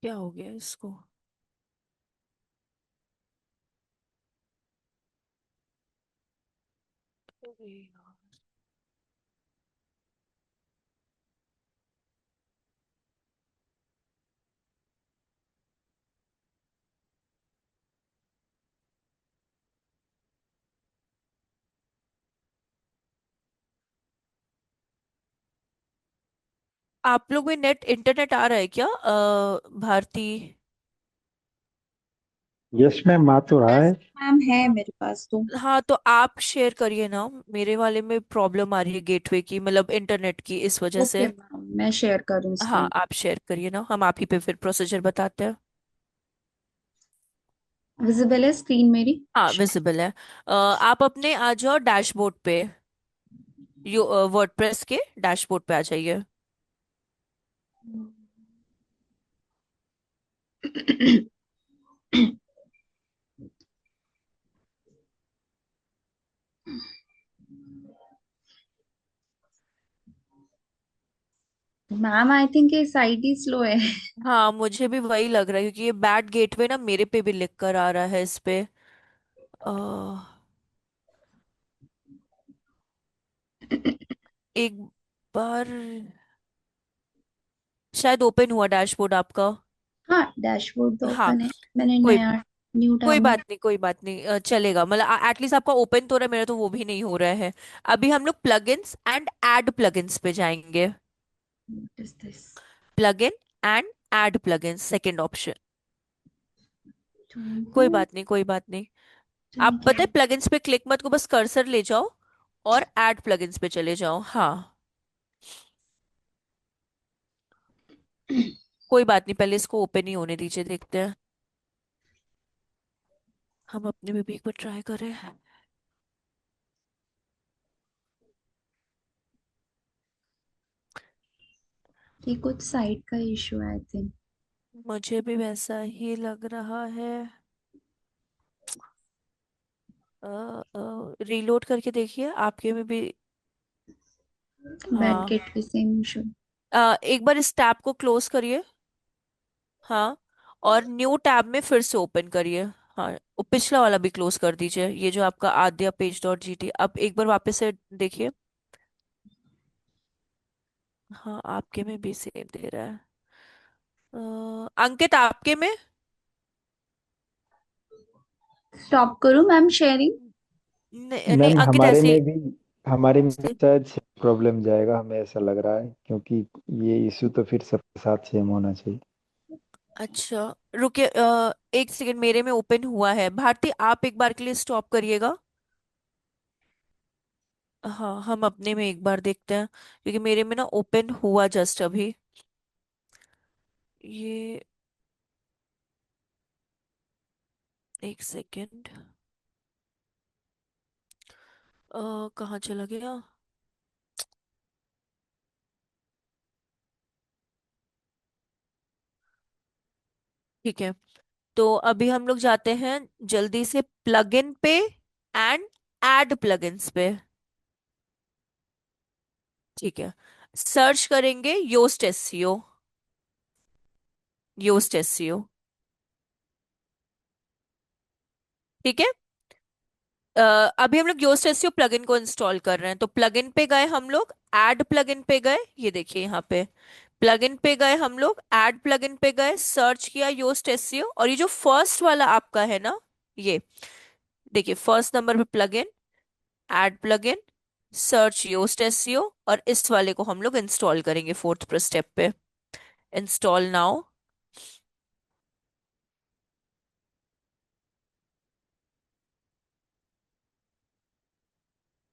क्या हो गया इसको? अरे यार। आप लोग में नेट इंटरनेट आ रहा है क्या, भारती? यस मैम, आ तो रहा यस है। मैम, है मेरे पास तो। हाँ, तो आप शेयर करिए ना, मेरे वाले में प्रॉब्लम आ रही है गेटवे की, मतलब इंटरनेट की, इस वजह ओके से। मैम, मैं शेयर करूँ हाँ, स्क्रीन। आप शेयर करिए ना, हम आप ही पे फिर प्रोसीजर बताते हैं। विजिबल है स्क्रीन मेरी? हाँ, विजिबल है। आप अपने आ जाओ डैशबोर्ड पे, यो वर्डप्रेस के डैशबोर्ड पे आ जाइए। मैम आई थिंक ये साइट ही स्लो है। हाँ, मुझे भी वही लग रहा है, क्योंकि ये बैड गेटवे ना मेरे पे भी लिख कर आ रहा है इस पे। एक बार शायद ओपन हुआ डैशबोर्ड आपका। हाँ, डैशबोर्ड तो हाँ, ओपन है। मैंने कोई नया न्यू कोई टैब में। बात नहीं, कोई बात नहीं, चलेगा, मतलब एटलीस्ट आपका ओपन तो रहा है, मेरा तो वो भी नहीं हो रहा है। अभी हम लोग प्लगइन्स एंड ऐड प्लगइन्स पे जाएंगे। What is this? Plugin and add plugins, second option. Don't कोई नो। बात नहीं, कोई बात नहीं। नहीं आप क्या पता है प्लगइन्स पे क्लिक मत को, बस कर्सर ले जाओ और ऐड प्लगइन्स पे चले जाओ। हाँ, है? कोई बात नहीं, पहले इसको ओपन ही होने दीजिए, देखते हैं। हम अपने में भी एक बार ट्राई करें। ये कुछ साइट का इशू है आई थिंक। मुझे भी वैसा ही लग रहा है। रीलोड करके देखिए आपके में भी। बैट हाँ, गेट के सेम इशू। एक बार इस टैब को क्लोज करिए। हाँ, और न्यू टैब में फिर से ओपन करिए। हाँ, वो पिछला वाला भी क्लोज कर दीजिए, ये जो आपका आद्या पेज डॉट जी टी, अब एक बार वापस से देखिए। हाँ, आपके में भी सेम दे रहा है। अंकित, आपके में? स्टॉप करूं मैम शेयरिंग? नहीं नहीं, मैम अंकित ऐसे। हमारे में से शायद प्रॉब्लम जाएगा, हमें ऐसा लग रहा है, क्योंकि ये इशू तो फिर सबके साथ सेम होना चाहिए। अच्छा, रुकिए, एक सेकंड, मेरे में ओपन हुआ है। भारती, आप एक बार के लिए स्टॉप करिएगा। हाँ, हम अपने में एक बार देखते हैं, क्योंकि मेरे में ना ओपन हुआ जस्ट अभी। ये, एक सेकंड, कहाँ चला गया? ठीक है, तो अभी हम लोग जाते हैं जल्दी से प्लगइन पे एंड ऐड प्लगइन्स पे। ठीक है, सर्च करेंगे योस्ट एसईओ। योस्ट एसईओ, ठीक है। अ, अभी हम लोग योस्ट एसईओ प्लगइन को इंस्टॉल कर रहे हैं, तो प्लगइन पे गए हम लोग, ऐड प्लगइन पे गए, ये देखिए यहाँ पे प्लगइन पे गए हम लोग, ऐड प्लगइन पे गए, सर्च किया योस्ट एसईओ, और ये जो फर्स्ट वाला आपका है ना, ये देखिए फर्स्ट नंबर पे plugin, add plugin, search Yoast SEO, और इस वाले को हम लोग इंस्टॉल करेंगे फोर्थ पर स्टेप पे। Install now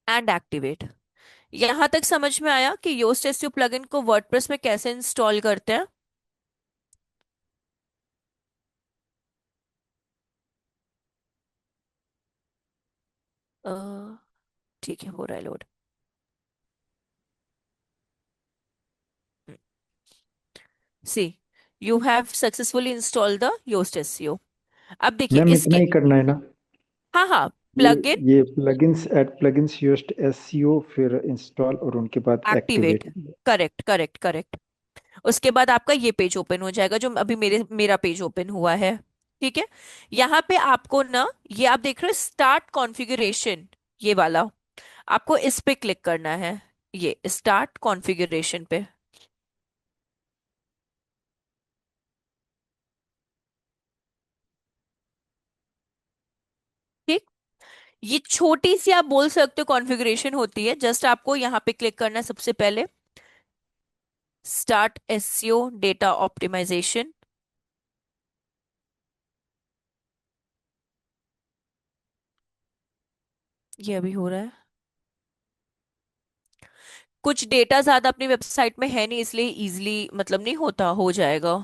and activate. यहां तक समझ में आया कि योस्ट एसईओ प्लगइन को वर्डप्रेस में कैसे इंस्टॉल करते हैं? अ, ठीक है, हो रहा है load. See, you have successfully install the Yoast SEO. अब देखिए मैम इतना इसके, ही करना है ना? हाँ हाँ, ये प्लगइन ये plugins add plugins used SEO, फिर इंस्टॉल और उनके बाद activate, activate. Correct correct correct. उसके बाद आपका ये पेज ओपन हो जाएगा, जो अभी मेरा पेज ओपन हुआ है। ठीक है, यहाँ पे आपको ना, ये आप देख रहे हो स्टार्ट कॉन्फ़िगरेशन, ये वाला, आपको इस पे क्लिक करना है, ये स्टार्ट कॉन्फ़िगरेशन पे। ठीक, ये छोटी सी आप बोल सकते हो कॉन्फ़िगरेशन होती है, जस्ट आपको यहाँ पे क्लिक करना है सबसे पहले, स्टार्ट एसईओ डेटा ऑप्टिमाइजेशन। ये अभी हो रहा है। कुछ डेटा ज्यादा अपनी वेबसाइट में है नहीं, इसलिए इजीली मतलब नहीं होता, हो जाएगा।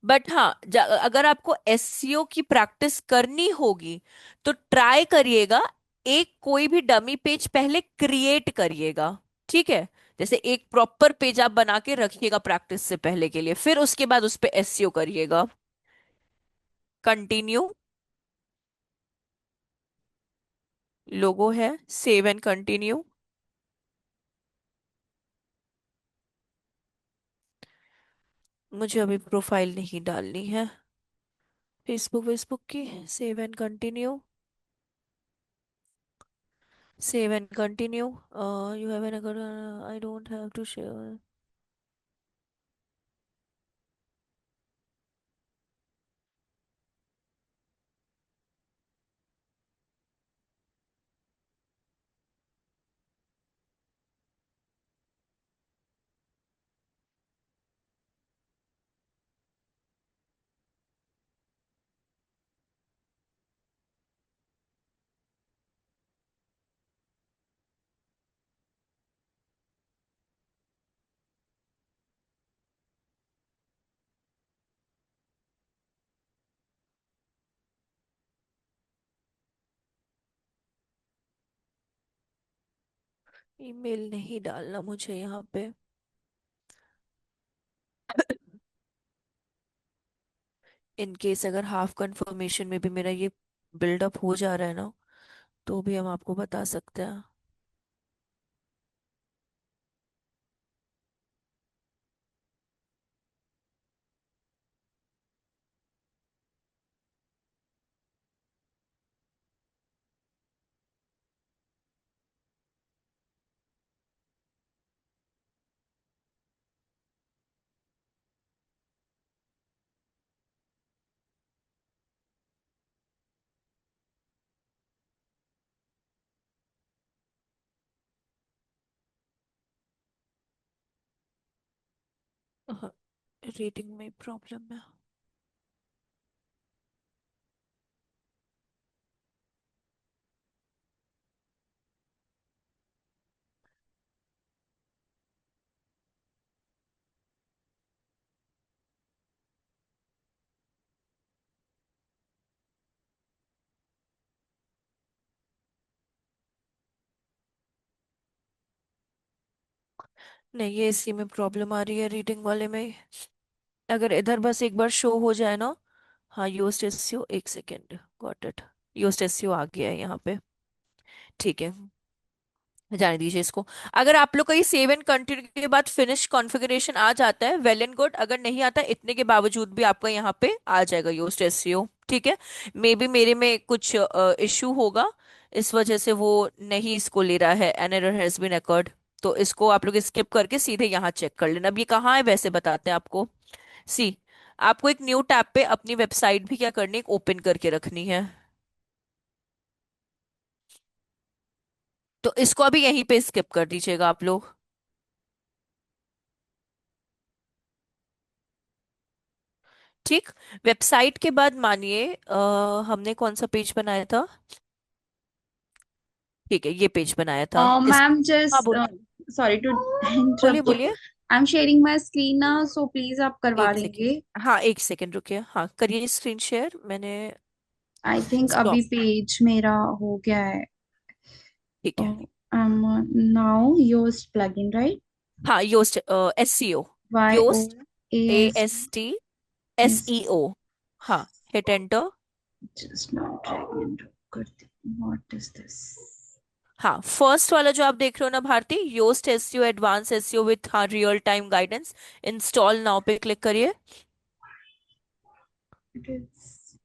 बट हाँ, अगर आपको एसईओ की प्रैक्टिस करनी होगी तो ट्राई करिएगा, एक कोई भी डमी पेज पहले क्रिएट करिएगा। ठीक है, जैसे एक प्रॉपर पेज आप बना के रखिएगा प्रैक्टिस से पहले के लिए, फिर उसके बाद उस पे एसईओ करिएगा। कंटिन्यू, लोगो है, सेव एंड कंटिन्यू। मुझे अभी प्रोफाइल नहीं डालनी है फेसबुक फेसबुक की। Save and continue, save and continue. You have an, अगर I don't have to share. Email नहीं डालना मुझे यहाँ पे। इन केस अगर हाफ कंफर्मेशन में भी मेरा ये बिल्डअप हो जा रहा है ना, तो भी हम आपको बता सकते हैं। रीडिंग में प्रॉब्लम है। नहीं, ये इसी में प्रॉब्लम आ रही है, रीडिंग वाले में। अगर इधर बस एक बार शो हो जाए ना। हाँ, योस्ट एसईओ, एक second, got it. Yoast SEO आ गया है यहाँ पे। ठीक है, जाने दीजिए इसको। अगर आप लोग का ये सेव एंड कंटिन्यू के बाद फिनिश कॉन्फ़िगरेशन आ जाता है, वेल एंड गुड। अगर नहीं आता, इतने के बावजूद भी आपका यहाँ पे आ जाएगा योस्ट एसईओ। ठीक है। मे बी मेरे में कुछ इश्यू होगा, इस वजह से वो नहीं इसको ले रहा है। An error has been occurred. तो इसको आप लोग स्किप करके सीधे यहाँ चेक कर लेना। अब ये कहाँ है वैसे बताते हैं आपको। सी, आपको एक न्यू टैब पे अपनी वेबसाइट भी क्या करनी है, ओपन करके रखनी है। तो इसको अभी यहीं पे स्किप कर दीजिएगा आप लोग। ठीक। वेबसाइट के बाद मानिए हमने कौन सा पेज बनाया था। ठीक है, ये पेज बनाया था इस। मैम हाँ जस्ट बोलिए। सॉरी टू बोलिए इंटरप्ट यू। बोलिए। I am sharing my screen ना, सो प्लीज आप करवा एक सेकेंड। देंगे। हाँ, एक सेकेंड रुकिए। हाँ, करिए स्क्रीन शेयर। मैंने आई थिंक स्टॉप। अभी पेज मेरा हो गया है। ठीक है। Now Yoast plugin right. हाँ, Yoast S C O. Y O Yoast A A S S T S S E O. हाँ, hit enter. Just now drag and drop करती हूँ। What is this? हाँ, फर्स्ट वाला जो आप देख रहे हो ना Bharati, Yoast SEO advance SEO with हाँ real time guidance, install now पे क्लिक करिए। It is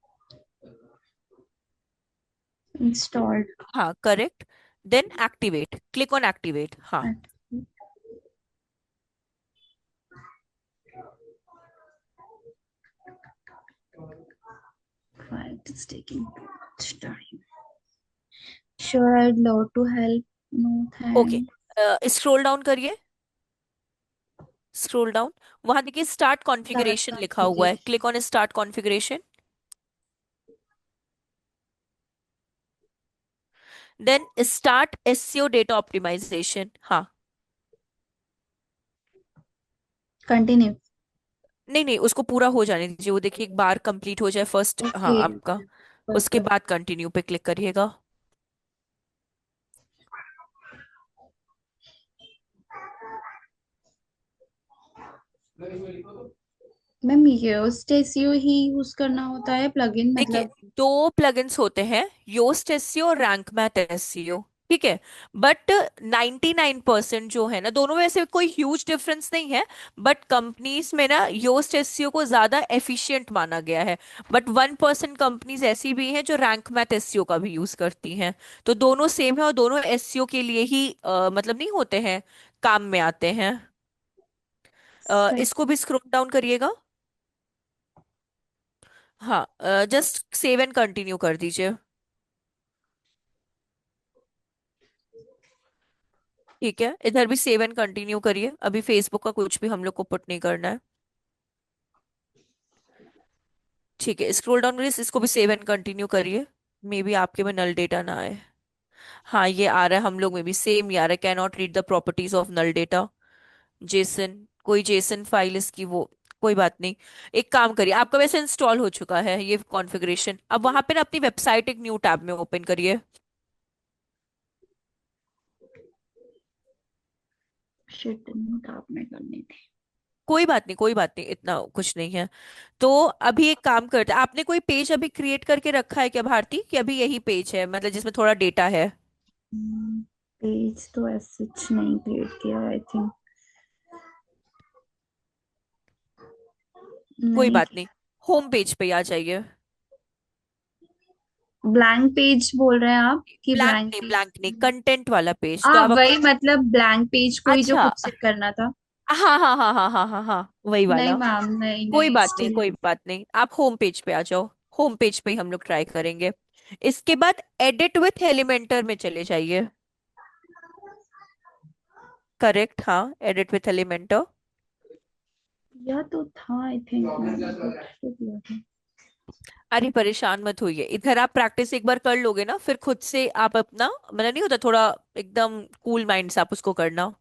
installed. हाँ, correct. Then activate, click on activate. हाँ। Why it is taking too much time? Sure, I'd love to help. No okay, thanks. Scroll down करिए। Scroll down, वहां देखिए start Start configuration लिखा हुआ है, configuration. Click on start configuration. Then start SEO data optimisation. हाँ। Continue. नहीं नहीं, उसको पूरा हो जाने दीजिए। वो देखिए एक बार कंप्लीट हो जाए फर्स्ट, हाँ Okay. आपका। बस उसके कर। बाद कंटिन्यू पे क्लिक करिएगा। मैम योस्ट एसईओ ही यूज करना होता है प्लगइन देखिए, मतलब? दो प्लगइन्स होते हैं, योस्ट एसईओ और रैंक मैथ एसईओ। ठीक है। बट 99% जो है ना, दोनों में ऐसे कोई ह्यूज डिफरेंस नहीं है। बट कंपनीज में ना योस्ट एसईओ को ज्यादा एफिशिएंट माना गया है। बट 1% कंपनीज ऐसी भी हैं जो रैंक मैथ एसईओ का भी यूज करती हैं। तो दोनों सेम है और दोनों एसईओ के लिए ही मतलब नहीं होते हैं, काम में आते हैं। सही। इसको भी स्क्रॉल डाउन करिएगा। हाँ, जस्ट सेव एंड कंटिन्यू कर दीजिए। ठीक है, इधर भी सेव एंड कंटिन्यू करिए। अभी फेसबुक का कुछ भी हम लोग को पुट नहीं करना है। ठीक है, स्क्रॉल डाउन करिए, इसको भी सेव एंड कंटिन्यू करिए। मे बी आपके में नल डेटा ना आए। हाँ, ये आ रहा है, हम लोग में भी सेम ही आ रहा है, can not read the properties of null data. JSON, कोई जेसन फाइल इसकी वो, कोई बात नहीं। एक काम करिए, आपका वैसे इंस्टॉल हो चुका है ये कॉन्फ़िगरेशन। अब वहां पे ना अपनी वेबसाइट एक न्यू टैब में ओपन करिए। शिट, नोट आपने करनी थी। कोई बात नहीं, कोई बात नहीं, इतना कुछ नहीं है। तो अभी एक काम करते हैं, आपने कोई पेज अभी क्रिएट करके रखा है क्या भारती, कि अभी यही पेज है मतलब जिसमें थोड़ा डेटा है? पेज तो ऐसे नहीं क्रिएट किया आई थिंक। कोई नहीं बात नहीं, किया। होम पेज पे आ जाइए। ब्लैंक पेज बोल रहे हैं आप कि ब्लैंक ब्लैंक नहीं, पेज? ब्लैंक नहीं, कंटेंट वाला पेज तो हाँ आप वही, मतलब ब्लैंक पेज को ही जो अच्छा, खुद से करना था। हाँ हाँ हाँ हाँ हाँ हाँ हाँ, वही नहीं वाला। मैम, नहीं कोई नहीं, बात नहीं, स्टिल। कोई बात नहीं, आप होम पेज पे आ जाओ। होम पेज पे ही हम लोग ट्राई करेंगे। इसके बाद एडिट विथ एलिमेंटर में चले जाइए। करेक्ट, हाँ, एडिट विथ एलिमेंटर। यह तो था आई थिंक, मैंने कुछ तो किया था। अरे परेशान मत होइए, इधर आप प्रैक्टिस एक बार कर लोगे ना, फिर खुद से आप अपना मतलब नहीं होता थोड़ा एकदम कूल माइंड से आप उसको करना।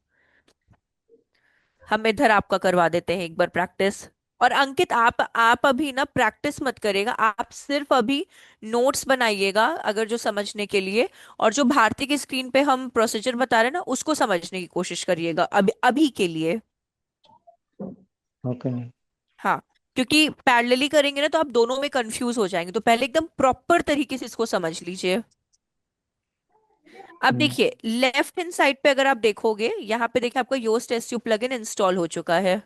हम इधर आपका करवा देते हैं एक बार प्रैक्टिस। और अंकित, आप अभी ना प्रैक्टिस मत करेगा, आप सिर्फ अभी नोट्स बनाइएगा अगर जो समझने के लिए। और जो भारती की स्क्रीन पे हम प्रोसीजर बता रहे हैं ना, उसको समझने की कोशिश करिएगा अभी अभी के लिए। Okay ma'am. हाँ, क्योंकि पैरेलली करेंगे ना तो आप दोनों में कंफ्यूज हो जाएंगे, तो पहले एकदम प्रॉपर तरीके से इसको समझ लीजिए। अब हम्म, देखिए लेफ्ट हैंड साइड पे अगर आप देखोगे, यहाँ पे देखिए आपका योस्ट एसयू प्लगइन इंस्टॉल हो चुका है।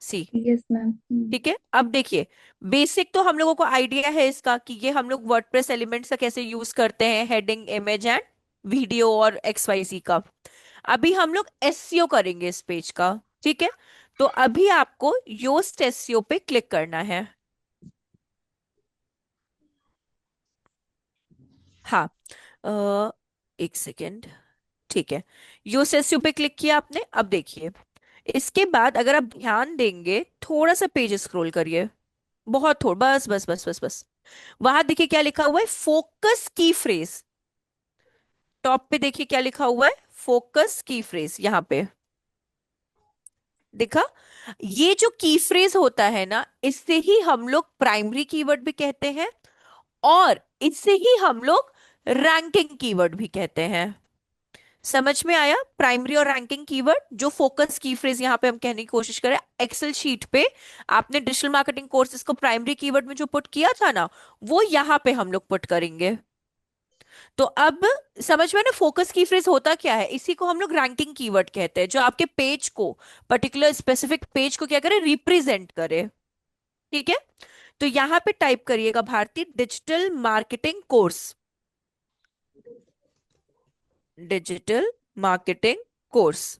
सी, यस मैम। ठीक है। अब देखिए, बेसिक तो हम लोगों को आइडिया है इसका कि ये हम लोग वर्डप्रेस एलिमेंट्स का कैसे यूज करते हैं, हेडिंग, इमेज एंड वीडियो और एक्स वाई जी का। अभी हम लोग एसईओ करेंगे इस पेज का, ठीक है। तो अभी आपको योस्ट एसईओ पे क्लिक करना है। हाँ, अ, एक सेकेंड, ठीक है। योस्ट एसईओ पे क्लिक किया आपने, अब देखिए इसके बाद अगर आप ध्यान देंगे थोड़ा सा पेज स्क्रॉल करिए, बहुत थोड़ा, बस बस बस बस बस। वहां देखिए क्या लिखा हुआ है, फोकस की फ्रेज। टॉप पे देखिए क्या लिखा हुआ है, फोकस की फ्रेज, यहाँ पे देखा। ये जो की फ्रेज होता है ना, इससे ही हम लोग प्राइमरी कीवर्ड भी कहते हैं, और इससे ही हम लोग रैंकिंग कीवर्ड भी कहते हैं। समझ में आया? प्राइमरी और रैंकिंग कीवर्ड, जो फोकस की फ्रेज यहाँ पे हम कहने की कोशिश करें, एक्सेल शीट पे आपने डिजिटल मार्केटिंग कोर्सेज को प्राइमरी कीवर्ड में जो पुट किया था ना, वो यहाँ पे हम लोग पुट करेंगे। तो अब समझ में ना, फोकस की फ्रेज होता क्या है, इसी को हम लोग रैंकिंग कीवर्ड कहते हैं, जो आपके पेज को, पर्टिकुलर स्पेसिफिक पेज को क्या करे, रिप्रेजेंट करे। ठीक है। तो यहाँ पे टाइप करिएगा Bharti, digital marketing course, digital marketing course.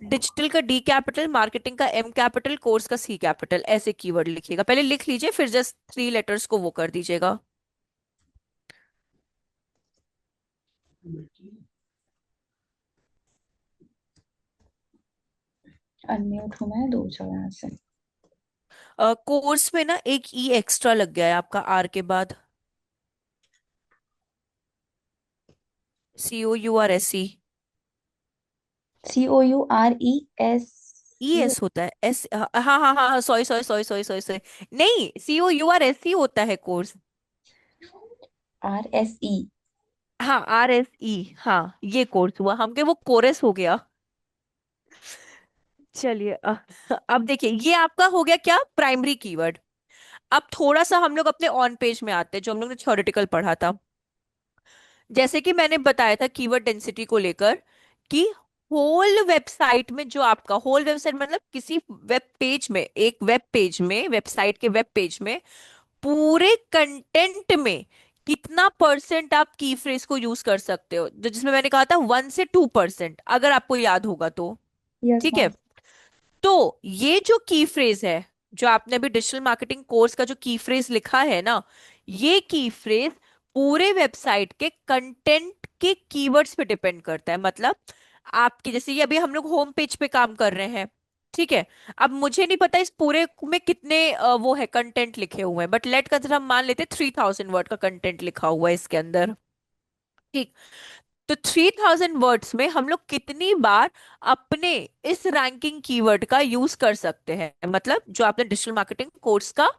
Digital का डी कैपिटल, मार्केटिंग का एम कैपिटल, कोर्स का सी कैपिटल, ऐसे कीवर्ड लिखिएगा, पहले लिख लीजिए फिर जस्ट 3 लेटर्स को वो कर दीजिएगा। अनम्यूट हूँ मैं, दो जगह से। कोर्स में ना एक ई एक्स्ट्रा लग गया है आपका आर के बाद, COURSE। COURES। ई एस होता है एस, हाँ हाँ हाँ हाँ, sorry sorry sorry sorry sorry sorry, नहीं, COURSE होता है कोर्स। RSE। हाँ, RSE, हाँ ये कोर्स हुआ, हमके वो कोरस हो गया। चलिए अब देखिए ये आपका हो गया क्या, प्राइमरी कीवर्ड। अब थोड़ा सा हम लोग अपने ऑन पेज में आते हैं, जो हम लोग ने थ्योरेटिकल पढ़ा था। जैसे कि मैंने बताया था कीवर्ड डेंसिटी को लेकर, कि होल वेबसाइट में, जो आपका होल वेबसाइट मतलब किसी वेब पेज में, एक वेब पेज में, वेबसाइट के वेब पेज में, पूरे कंटेंट में कितना परसेंट आप की फ्रेज को यूज कर सकते हो, जो जिसमें मैंने कहा था 1 से 2%, अगर आपको याद होगा तो। यस ठीक है। मैम। तो ये जो की फ्रेज है, जो आपने अभी डिजिटल मार्केटिंग कोर्स का जो की फ्रेज लिखा है ना, ये की फ्रेज पूरे वेबसाइट के कंटेंट के कीवर्ड्स पे डिपेंड करता है। मतलब आपके जैसे ये अभी हम लोग होम पेज पे काम कर रहे हैं, ठीक है। अब मुझे नहीं पता इस पूरे में कितने वो है कंटेंट लिखे हुए हैं, बट लेट कंसिडर हम मान लेते हैं 3000 वर्ड का कंटेंट लिखा हुआ है इसके अंदर। ठीक। तो 3000 वर्ड्स में हम लोग कितनी बार अपने इस रैंकिंग कीवर्ड का यूज कर सकते हैं, मतलब जो आपने डिजिटल मार्केटिंग कोर्स का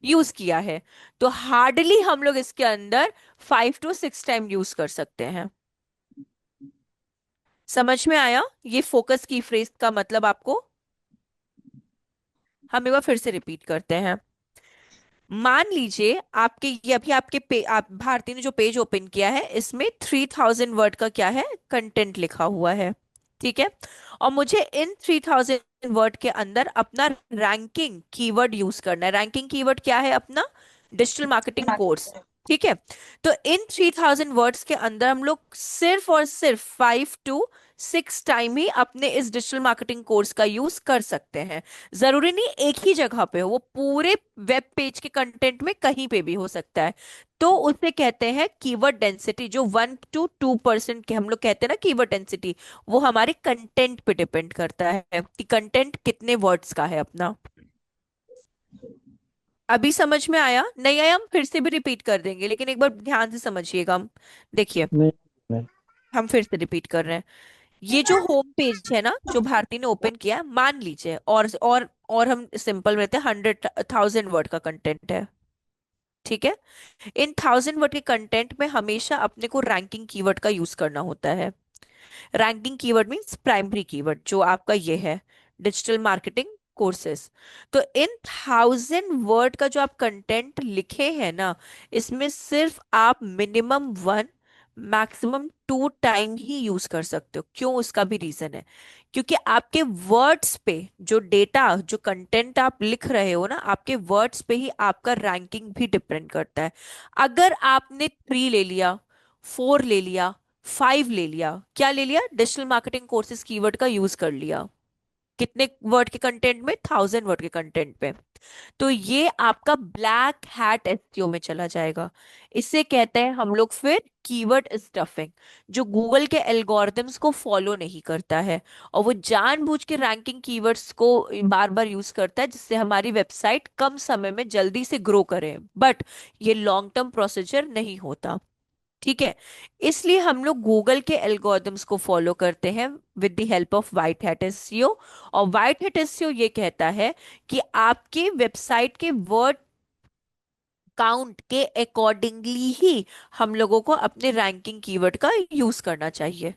यूज किया है, तो हार्डली हम लोग इसके अंदर 5 to 6 टाइम यूज कर सकते हैं। समझ में आया ये फोकस की फ्रेज का मतलब आपको? हम एक बार फिर से रिपीट करते हैं। मान लीजिए आपके ये अभी आपके आप भारती ने जो पेज ओपन किया है इसमें 3000 वर्ड का क्या है, कंटेंट लिखा हुआ है। ठीक है। और मुझे इन 3000 वर्ड के अंदर अपना रैंकिंग कीवर्ड यूज करना है। रैंकिंग कीवर्ड क्या है अपना? Digital marketing course. ठीक है। तो इन 3000 वर्ड्स के अंदर हम लोग सिर्फ और सिर्फ 5 to 6 टाइम ही अपने इस डिजिटल मार्केटिंग कोर्स का यूज कर सकते हैं। जरूरी नहीं एक ही जगह पे हो, वो पूरे वेब पेज के कंटेंट में कहीं पे भी हो सकता है। तो उसे कहते हैं कीवर्ड डेंसिटी। जो 1 to 2% के हम लोग कहते हैं ना कीवर्ड डेंसिटी, वो हमारे कंटेंट पे डिपेंड करता है कि कंटेंट कितने वर्ड्स का है अपना। अभी समझ में आया? नहीं आया हम फिर से भी रिपीट कर देंगे, लेकिन एक बार ध्यान से समझिएगा। हम देखिए, नहीं नहीं। हम फिर से रिपीट कर रहे हैं। ये जो होम पेज है ना जो भारती ने ओपन किया है, मान लीजिए और हम सिंपल रहते हैं, 100,000 वर्ड का कंटेंट है। ठीक है। इन 1000 वर्ड के कंटेंट में हमेशा अपने को रैंकिंग कीवर्ड का यूज करना होता है। Ranking keyword means primary keyword जो आपका ये है, डिजिटल मार्केटिंग कोर्सेस। तो इन 1000 वर्ड का जो आप कंटेंट लिखे हैं ना, इसमें सिर्फ आप मिनिमम 1 मैक्सिमम 2 टाइम ही यूज कर सकते हो। क्यों? उसका भी रीजन है। क्योंकि आपके वर्ड्स पे जो डेटा जो कंटेंट आप लिख रहे हो ना, आपके वर्ड्स पे ही आपका रैंकिंग भी डिपेंड करता है। अगर आपने 3 ले लिया, 4 ले लिया, 5 ले लिया, क्या ले लिया? डिजिटल मार्केटिंग कोर्सेज कीवर्ड का यूज कर लिया। कितने वर्ड के कंटेंट में? 1000 वर्ड के कंटेंट पे। तो ये आपका ब्लैक हैट एसईओ में चला जाएगा। इसे कहते हैं हम लोग फिर कीवर्ड स्टफिंग, जो गूगल के एल्गोरिदम्स को फॉलो नहीं करता है, और वो जानबूझ के रैंकिंग कीवर्ड्स को बार बार यूज करता है जिससे हमारी वेबसाइट कम समय में जल्दी से ग्रो करे, बट ये लॉन्ग टर्म प्रोसीजर नहीं होता। ठीक है। इसलिए हम लोग गूगल के एल्गोरिदम्स को फॉलो करते हैं with the help of white hat SEO. और वाइट हैट एसईओ ये कहता है कि आपके वेबसाइट के वर्ड काउंट के अकॉर्डिंगली ही हम लोगों को अपने रैंकिंग कीवर्ड का यूज करना चाहिए।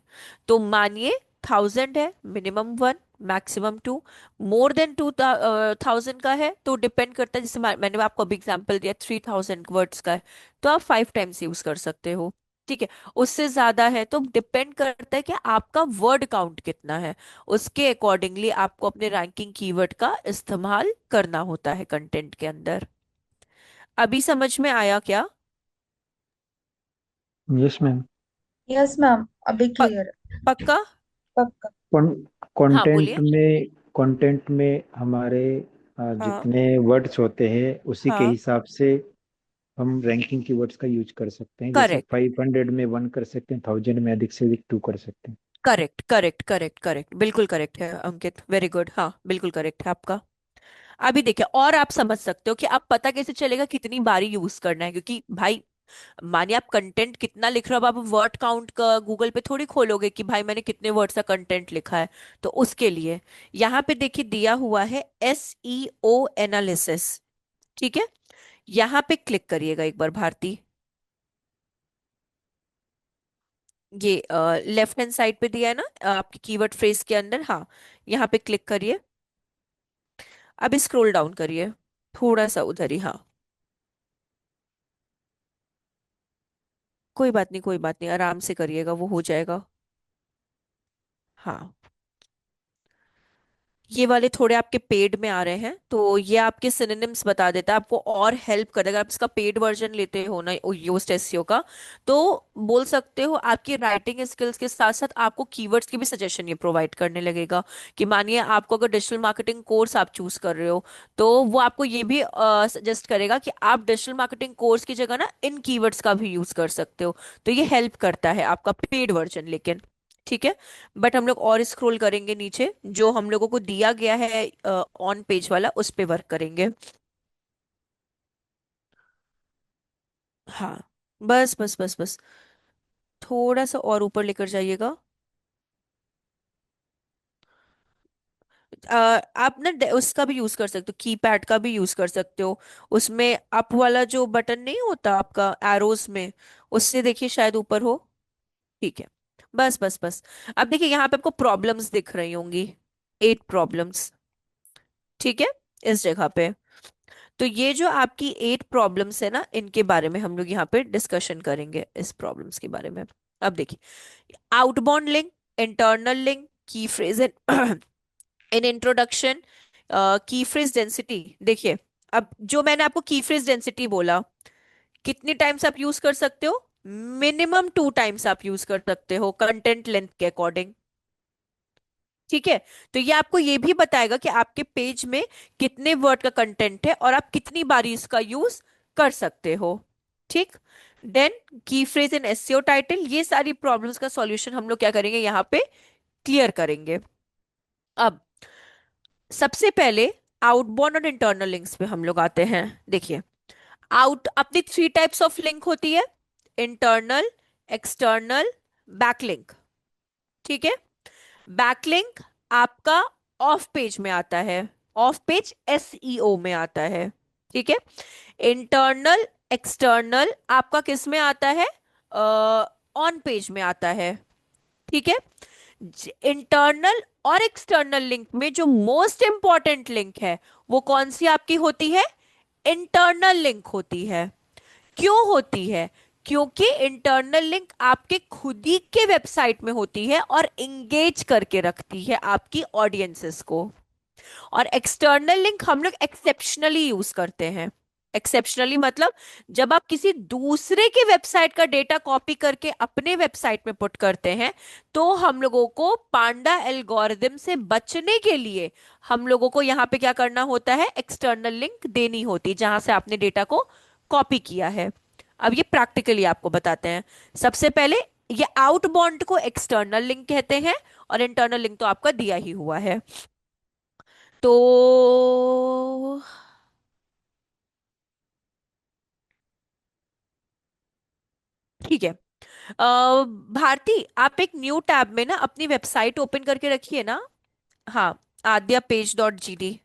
तो मानिए 1000 है, मिनिमम 1 मैक्सिमम 2। मोर देन 2000 का है तो डिपेंड करता है, जैसे मैंने आपको अभी एग्जांपल दिया 3000 वर्ड्स का है, तो आप 5 टाइम्स यूज कर सकते हो। ठीक है। उससे ज्यादा है तो डिपेंड करता है कि आपका वर्ड काउंट कितना है, उसके अकॉर्डिंगली आपको अपने रैंकिंग कीवर्ड का इस्तेमाल करना होता है कंटेंट के अंदर। अभी समझ में आया क्या? Yes ma'am. यस मैम, अभी प, क्लियर है। पक्का? पक्का। हाँ कंटेंट बोलिए। में कंटेंट में हमारे हाँ जितने वर्ड्स होते हैं उसी के हाँ। हिसाब से हम रैंकिंग कीवर्ड्स का यूज कर सकते हैं। जैसे करेक्ट 500 में 1 कर सकते हैं, 1000 में अधिक से अधिक 2 कर सकते हैं। करेक्ट करेक्ट करेक्ट करेक्ट, बिल्कुल करेक्ट है अंकित, वेरी गुड। हाँ बिल्कुल करेक्ट है आपका। अभी देखिए, और आप समझ सकते हो कि आप पता कैसे चलेगा कितनी बारी यूज करना है, क्योंकि भाई मानिए आप कंटेंट कितना लिख रहे हो, अब आप वर्ड काउंट का गूगल पे थोड़ी खोलोगे कि भाई मैंने कितने वर्ड्स का कंटेंट लिखा है। तो उसके लिए यहाँ पे देखिए दिया हुआ है एसईओ एनालिसिस। ठीक है। यहाँ पे क्लिक करिएगा एक बार भारती, ये लेफ्ट हैंड साइड पे दिया है ना आपकी कीवर्ड फ्रेज के अंदर। हाँ, यहाँ पे क्लिक करिए। अब स्क्रॉल डाउन करिए थोड़ा सा उधर ही। हाँ, कोई बात नहीं कोई बात नहीं, आराम से करिएगा, वो हो जाएगा। हाँ, ये वाले थोड़े आपके पेड में आ रहे हैं, तो ये आपके सिनोनिम्स बता देता है, आपको और हेल्प कर देगा। अगर आप इसका पेड वर्जन लेते हो ना योस्ट एसईओ का, तो बोल सकते हो आपकी राइटिंग स्किल्स के साथ साथ आपको कीवर्ड्स की भी सजेशन ये प्रोवाइड करने लगेगा। कि मानिए आपको अगर डिजिटल मार्केटिंग कोर्स आप चूज कर रहे हो, तो वो आपको ये भी सजेस्ट करेगा कि आप डिजिटल मार्केटिंग कोर्स की जगह ना इन कीवर्ड्स का भी यूज कर सकते हो। तो ये हेल्प करता है आपका पेड वर्जन लेकिन। ठीक है। बट हम लोग और स्क्रॉल करेंगे नीचे, जो हम लोगों को दिया गया है ऑन पेज वाला, उस पे वर्क करेंगे। हाँ, बस बस बस बस, थोड़ा सा और ऊपर लेकर जाइएगा। आप ना उसका भी यूज कर सकते हो, कीपैड का भी यूज कर सकते हो। उसमें अप वाला जो बटन नहीं होता आपका एरोस में, उससे देखिए शायद ऊपर हो। ठीक है। बस बस बस। अब देखिए यहाँ पे आपको प्रॉब्लम्स दिख रही होंगी, 8 प्रॉब्लम्स, ठीक है, इस जगह पे। तो ये जो आपकी 8 प्रॉब्लम्स है ना, इनके बारे में हम लोग यहाँ पे डिस्कशन करेंगे, इस प्रॉब्लम्स के बारे में। अब देखिए, आउटबाउंड लिंक, इंटरनल लिंक, की फ्रेज इन इंट्रोडक्शन, की फ्रेज डेंसिटी। देखिए, अब जो मैंने आपको की फ्रेज डेंसिटी बोला, कितनी टाइम्स आप यूज कर सकते हो? मिनिमम 2 टाइम्स आप यूज कर सकते हो कंटेंट लेंथ के अकॉर्डिंग, ठीक है। तो ये आपको ये भी बताएगा कि आपके पेज में कितने वर्ड का कंटेंट है और आप कितनी बारी इसका यूज कर सकते हो, ठीक। देन की फ्रेज इन एसईओ टाइटल, ये सारी प्रॉब्लम्स का सॉल्यूशन हम लोग क्या करेंगे यहाँ पे, क्लियर करेंगे। अब सबसे पहले आउटबाउंड और इंटरनल लिंक्स पे हम लोग आते हैं। देखिए, आउट अपनी 3 टाइप्स ऑफ लिंक होती है, इंटरनल, एक्सटर्नल, बैकलिंक, ठीक है। बैकलिंक आपका ऑफ पेज में आता है, ऑफ पेज एसईओ में आता है, ठीक है। इंटरनल, एक्सटर्नल आपका किस में आता है, ऑन पेज में आता है, ठीक है। इंटरनल और एक्सटर्नल लिंक में जो मोस्ट इंपॉर्टेंट लिंक है, वो कौन सी आपकी होती है, इंटरनल लिंक होती है। क्यों होती है? क्योंकि इंटरनल लिंक आपके खुद ही के वेबसाइट में होती है और इंगेज करके रखती है आपकी ऑडियंसेस को। और एक्सटर्नल लिंक हम लोग एक्सेप्शनली यूज करते हैं। एक्सेप्शनली मतलब जब आप किसी दूसरे के वेबसाइट का डेटा कॉपी करके अपने वेबसाइट में पुट करते हैं, तो हम लोगों को पांडा एल्गोरिदम से बचने के लिए हम लोगों को यहां पे क्या करना होता है, एक्सटर्नल लिंक देनी होती है जहां से आपने डेटा को कॉपी किया है। अब ये प्रैक्टिकली आपको बताते हैं। सबसे पहले, ये आउटबाउंड को एक्सटर्नल लिंक कहते हैं, और इंटरनल लिंक तो आपका दिया ही हुआ है। तो ठीक है। भारती, आप एक न्यू टैब में ना अपनी वेबसाइट ओपन करके रखिए ना। हाँ, आद्या पेज डॉट जीडी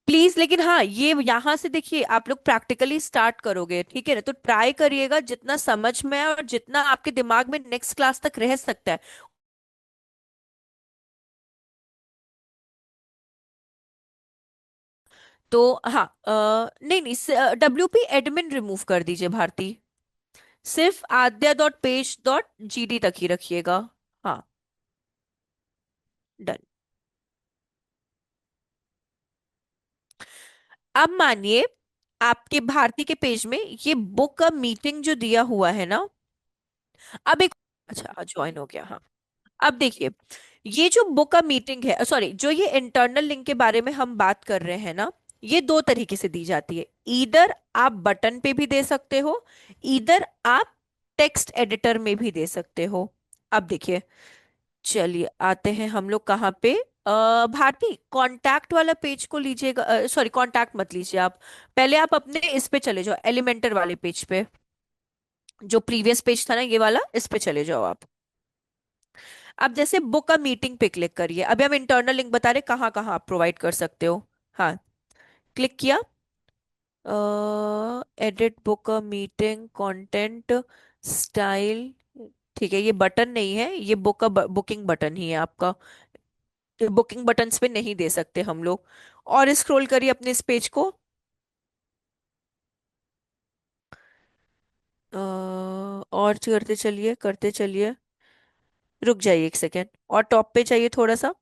प्लीज। लेकिन हाँ, ये यहां से देखिए आप लोग प्रैक्टिकली स्टार्ट करोगे, ठीक है ना, तो ट्राई करिएगा जितना समझ में है और जितना आपके दिमाग में नेक्स्ट क्लास तक रह सकता है। तो हाँ, नहीं नहीं, WP एडमिन रिमूव कर दीजिए भारती, सिर्फ आद्या डॉट पेज डॉट जीडी तक ही रखिएगा। हाँ, डन। अब मानिए आपके भारती के पेज में ये बुक का मीटिंग जो दिया हुआ है ना, अब एक, अच्छा ज्वाइन हो गया, हाँ। अब देखिए, ये जो बुक का मीटिंग है, सॉरी, जो ये इंटरनल लिंक के बारे में हम बात कर रहे हैं ना, ये दो तरीके से दी जाती है। ईदर आप बटन पे भी दे सकते हो, ईदर आप टेक्स्ट एडिटर में भी दे सकते हो। अब देखिए, चलिए आते हैं हम लोग कहाँ पे, भारती कांटेक्ट वाला पेज को लीजिएगा, सॉरी कांटेक्ट मत लीजिए आप, पहले आप अपने इस पे चले जाओ, एलिमेंटर वाले पेज पे, जो प्रीवियस पेज था ना ये वाला, इस पे चले जाओ आप। अब जैसे बुक का मीटिंग पे क्लिक करिए, अभी हम इंटरनल लिंक बता रहे कहाँ कहाँ आप प्रोवाइड कर सकते हो। हाँ, क्लिक किया, एडिट बुक का मीटिंग कंटेंट स्टाइल, ठीक है, ये बटन नहीं है, ये बुक का बुकिंग बटन ही है आपका। बुकिंग बटन्स पे नहीं दे सकते हम लोग। और स्क्रॉल करिए अपने इस पेज को, और करते चलिए करते चलिए, रुक जाइए एक सेकेंड, और टॉप पे चाहिए थोड़ा सा।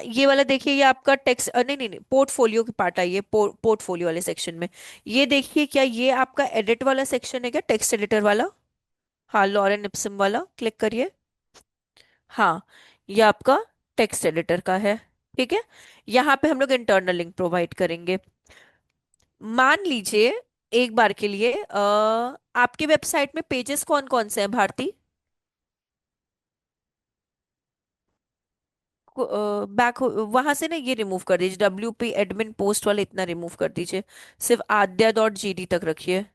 ये वाला देखिए, ये आपका टेक्स्ट, नहीं नहीं नहीं, पोर्टफोलियो की पार्ट आई है, पोर्टफोलियो वाले सेक्शन में। ये देखिए, क्या ये आपका एडिट वाला सेक्शन है क्या, टेक्स्ट एडिटर वाला? हाँ, लॉरेन इप्सम वाला, क्लिक करिए। हाँ, ये आपका टेक्स्ट एडिटर का है, ठीक है। यहाँ पे हम लोग इंटरनल लिंक प्रोवाइड करेंगे। मान लीजिए एक बार के लिए, आपकी वेबसाइट में पेजेस कौन कौन से हैं भारती? बैक वहां से ना ये रिमूव कर दीजिए, WP एडमिन पोस्ट वाले इतना रिमूव कर दीजिए, सिर्फ आद्या डॉट जीडी तक रखिए।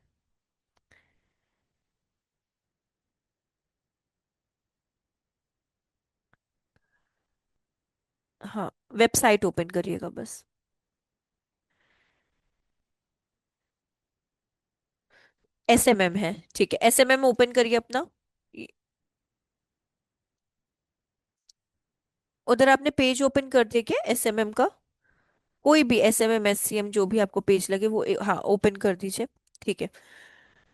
हाँ, वेबसाइट ओपन करिएगा बस। SMM है, ठीक है, SMM ओपन करिए अपना। उधर आपने पेज ओपन कर दिया क्या एसएमएम का? कोई भी एसएमएम एससीएम जो भी आपको पेज लगे वो हाँ ओपन कर दीजिए। ठीक है।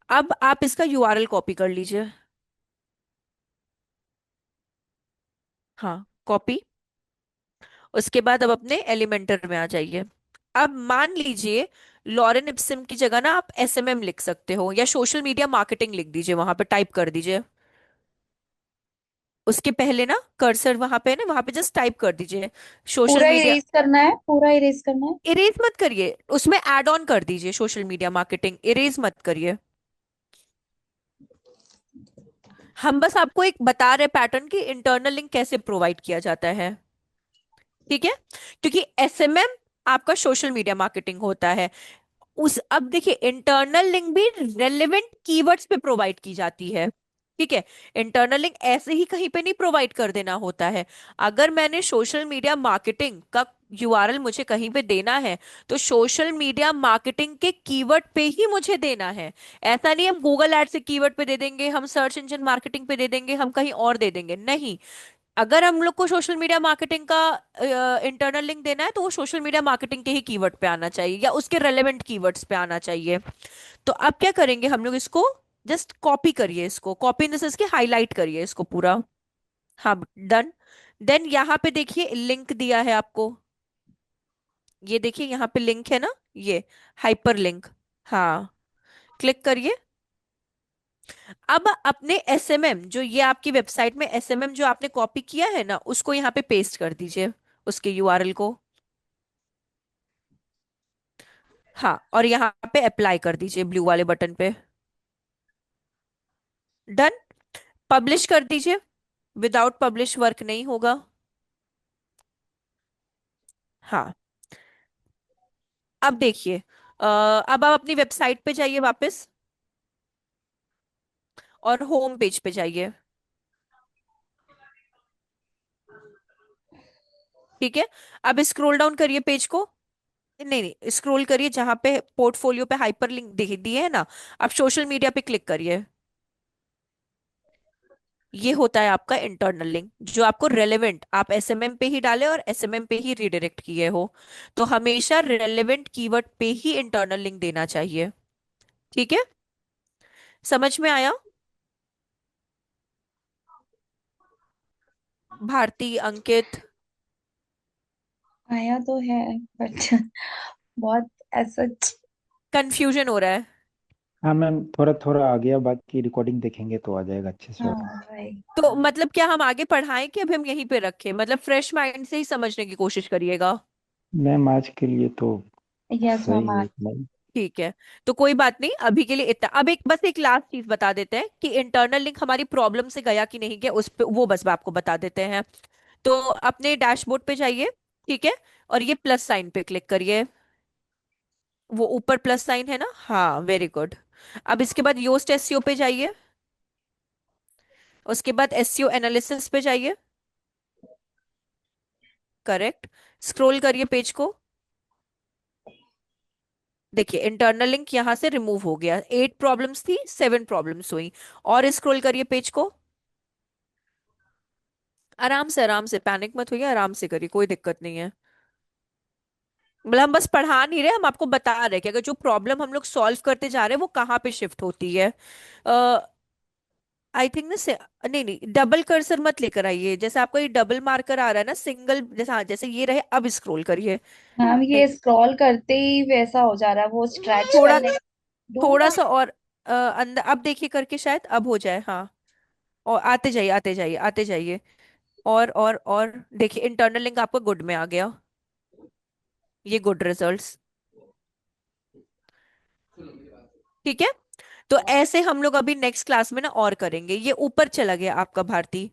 अब आप इसका यूआरएल कॉपी कर लीजिए। हाँ कॉपी। उसके बाद अब अपने एलिमेंटर में आ जाइए। अब मान लीजिए लॉरेन इप्सिम की जगह ना आप एसएमएम लिख सकते हो, या सोशल मीडिया मार्केटिंग लिख दीजिए, वहां पे टाइप कर दीजिए। उसके पहले ना कर्सर वहां पे है ना, वहां पे जस्ट टाइप कर दीजिए सोशल पूरा मीडिया। इरेज करना है, पूरा इरेज करना है। इरेज मत करिए, उसमें ऐड ऑन कर दीजिए सोशल मीडिया मार्केटिंग, इरेज मत करिए। हम बस आपको एक बता रहे पैटर्न की इंटरनल लिंक कैसे प्रोवाइड किया जाता है। ठीक है। क्योंकि एसएमएम आपका सोशल मीडिया मार्केटिंग होता है। उस अब देखिए इंटरनल लिंक भी रेलेवेंट कीवर्ड्स पे प्रोवाइड की जाती है। ठीक है। इंटरनल लिंक ऐसे ही कहीं पे नहीं प्रोवाइड कर देना होता है। अगर मैंने सोशल मीडिया मार्केटिंग का यूआरएल मुझे कहीं पे देना है, तो सोशल मीडिया मार्केटिंग के कीवर्ड पे ही मुझे देना है। ऐसा नहीं हम गूगल एड से कीवर्ड पे दे देंगे, हम सर्च इंजन मार्केटिंग पे दे देंगे, हम कहीं और दे देंगे, नहीं। अगर हम लोग को सोशल मीडिया मार्केटिंग का इंटरनल लिंक देना है, तो वो सोशल मीडिया मार्केटिंग के ही कीवर्ड पे आना चाहिए या उसके रेलेवेंट कीवर्ड्स पे आना चाहिए। तो अब क्या करेंगे हम लोग, इसको जस्ट कॉपी करिए, इसको कॉपी इन द सेंस कि हाईलाइट करिए इसको पूरा। हाँ डन। देन यहाँ पे देखिए लिंक दिया है आपको, ये देखिए यहाँ पे लिंक है ना, ये हाइपर लिंक। हाँ क्लिक करिए। अब अपने एसएमएम जो ये आपकी वेबसाइट में एसएमएम जो आपने कॉपी किया है ना, उसको यहाँ पे पेस्ट कर दीजिए, उसके यूआरएल को। हाँ और यहाँ पे अप्लाई कर दीजिए ब्लू वाले बटन पे। डन। पब्लिश कर दीजिए। विदाउट पब्लिश वर्क नहीं होगा। हाँ। अब देखिए अब आप अपनी वेबसाइट पे जाइए वापस, और होम पेज पे जाइए। ठीक है। अब स्क्रॉल डाउन करिए पेज को। नहीं नहीं, स्क्रॉल करिए जहां पे पोर्टफोलियो पे हाइपर लिंक दिए है ना, अब सोशल मीडिया पे क्लिक करिए। ये होता है आपका इंटरनल लिंक, जो आपको रेलेवेंट, आप एसएमएम पे ही डाले और एसएमएम पे ही रिडायरेक्ट किए हो। तो हमेशा रेलेवेंट कीवर्ड पे ही इंटरनल लिंक देना चाहिए। ठीक है। समझ में आया? भारती, अंकित। आया तो है, बट बहुत ऐसा। कंफ्यूजन हो रहा है? हाँ मैम, थोड़ा थोड़ा आ गया, बाकी रिकॉर्डिंग देखेंगे तो आ जाएगा अच्छे से और। हाँ भाई। तो मतलब क्या हम आगे पढ़ाएं कि अभी हम यहीं पे रखें, मतलब फ्रेश माइंड से ही समझने की कोशिश करिएगा। मैम आज के लिए तो यस सही मैम। है इतना ही। ठीक है। तो कोई बात नहीं, अभी के लिए इतना। अब एक बस एक लास्ट चीज बता देते हैं कि इंटरनल लिंक हमारी प्रॉब्लम से गया कि नहीं गया, उस पे वो बस आपको बता देते हैं। तो अपने डैशबोर्ड पे जाइए। ठीक है। और ये प्लस साइन पे क्लिक करिए। वो ऊपर प्लस साइन है ना, हाँ वेरी गुड। अब इसके बाद योस्ट एसईओ पे जाइए। उसके बाद एसईओ एनालिसिस पे जाइए। करेक्ट। स्क्रॉल करिए पेज को। देखिए इंटरनल लिंक यहां से रिमूव हो गया, 8 प्रॉब्लम्स थी, 7 प्रॉब्लम्स हुई। और स्क्रॉल करिए पेज को। आराम से पैनिक मत होइए, आराम से करिए, कोई दिक्कत नहीं है। मतलब हम बस पढ़ा नहीं रहे, हम आपको बता रहे हैं कि अगर जो प्रॉब्लम हम लोग सॉल्व करते जा रहे हैं वो कहाँ पे शिफ्ट होती है। आई थिंक ना नहीं नहीं, डबल कर्सर मत लेकर आइए, जैसे आपको ये डबल मार्कर आ रहा है ना, सिंगल जैसे, हाँ जैसे ये रहे, अब स्क्रॉल करिए। मैम नहीं, ये स्क्रॉल करते ही वैसा हो जा रहा है, वो स्ट्रेच थोड़ा करने दूं थोड़ा क्या? सा और अंदर अब देखिए करके, शायद अब हो जाए, हाँ। और आते जाइए आते जाइए आते जाइए। और देखिए इंटरनल लिंक आपका गुड में आ गया, ये गुड रिजल्ट्स। ठीक है। तो ऐसे हम लोग अभी नेक्स्ट क्लास में ना और करेंगे। ये ऊपर चला गया आपका भारती,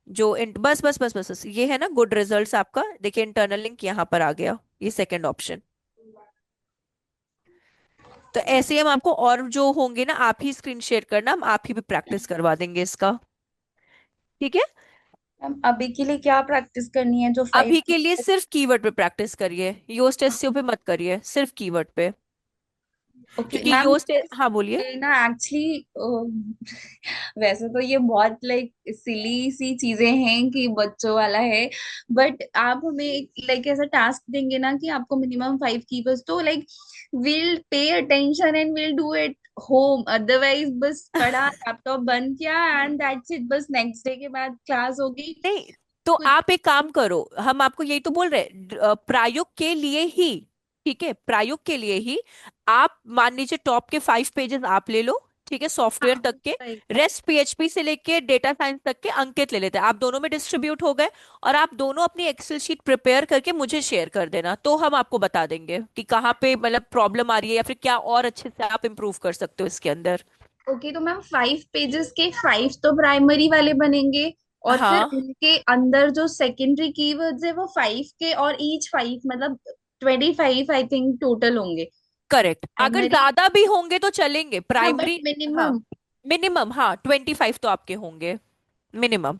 जो बस ये है ना गुड रिजल्ट्स आपका, देखिए इंटरनल लिंक यहाँ पर आ गया, ये सेकंड ऑप्शन। तो ऐसे ही हम आपको और जो होंगे ना, आप ही स्क्रीन शेयर करना, हम आप ही भी प्रैक्टिस करवा देंगे इसका। ठीक है। मैम अभी के लिए क्या प्रैक्टिस करनी है, जो फाइव अभी की? के लिए सिर्फ कीवर्ड पे प्रैक्टिस करिए, योस्ट एसईओ पे मत करिए, सिर्फ कीवर्ड पे। ओके क्योंकि मैम, हाँ बोलिए। ये ना एक्चुअली वैसे तो ये बहुत लाइक सिली सी चीजें हैं कि बच्चों वाला है, बट आप हमें लाइक ऐसा टास्क देंगे ना कि आपको मिनिमम 5 कीवर्ड्स, तो like will pay attention and will do it home, otherwise बस पढ़ा लैपटॉप बंद किया एंड दैट्स इट, बस नेक्स्ट डे के बाद क्लास होगी। नहीं, तो कुछ आप एक काम करो, हम आपको यही तो बोल रहे हैं, प्रायोग के लिए ही, ठीक है, प्रायोग के लिए ही आप मान लीजिए टॉप के 5 पेजेस आप ले लो, ठीक है, सॉफ्टवेयर हाँ तक के, right। रेस्ट पीएचपी से लेके डेटा साइंस तक के अंकित ले लेते हैं, आप दोनों में डिस्ट्रीब्यूट हो गए, और आप दोनों अपनी एक्सेल शीट प्रिपेयर करके मुझे शेयर कर देना, तो हम आपको बता देंगे कि कहाँ पे मतलब प्रॉब्लम आ रही है या फिर क्या और अच्छे से आप इम्प्रूव कर सकते हो इसके अंदर। ओके तो मैम 5 पेजेस के 5 तो प्राइमरी वाले बनेंगे, और फिर हाँ उनके अंदर जो सेकेंडरी कीवर्ड्स है वो 5 के, और ईच 5 मतलब 25 आई थिंक टोटल होंगे करेक्ट, अगर प्राइमरी। ज्यादा भी होंगे तो चलेंगे हाँ बट प्राइमरी। हाँ, मिनिमम। मिनिमम, हाँ 25 तो आपके होंगे मिनिमम।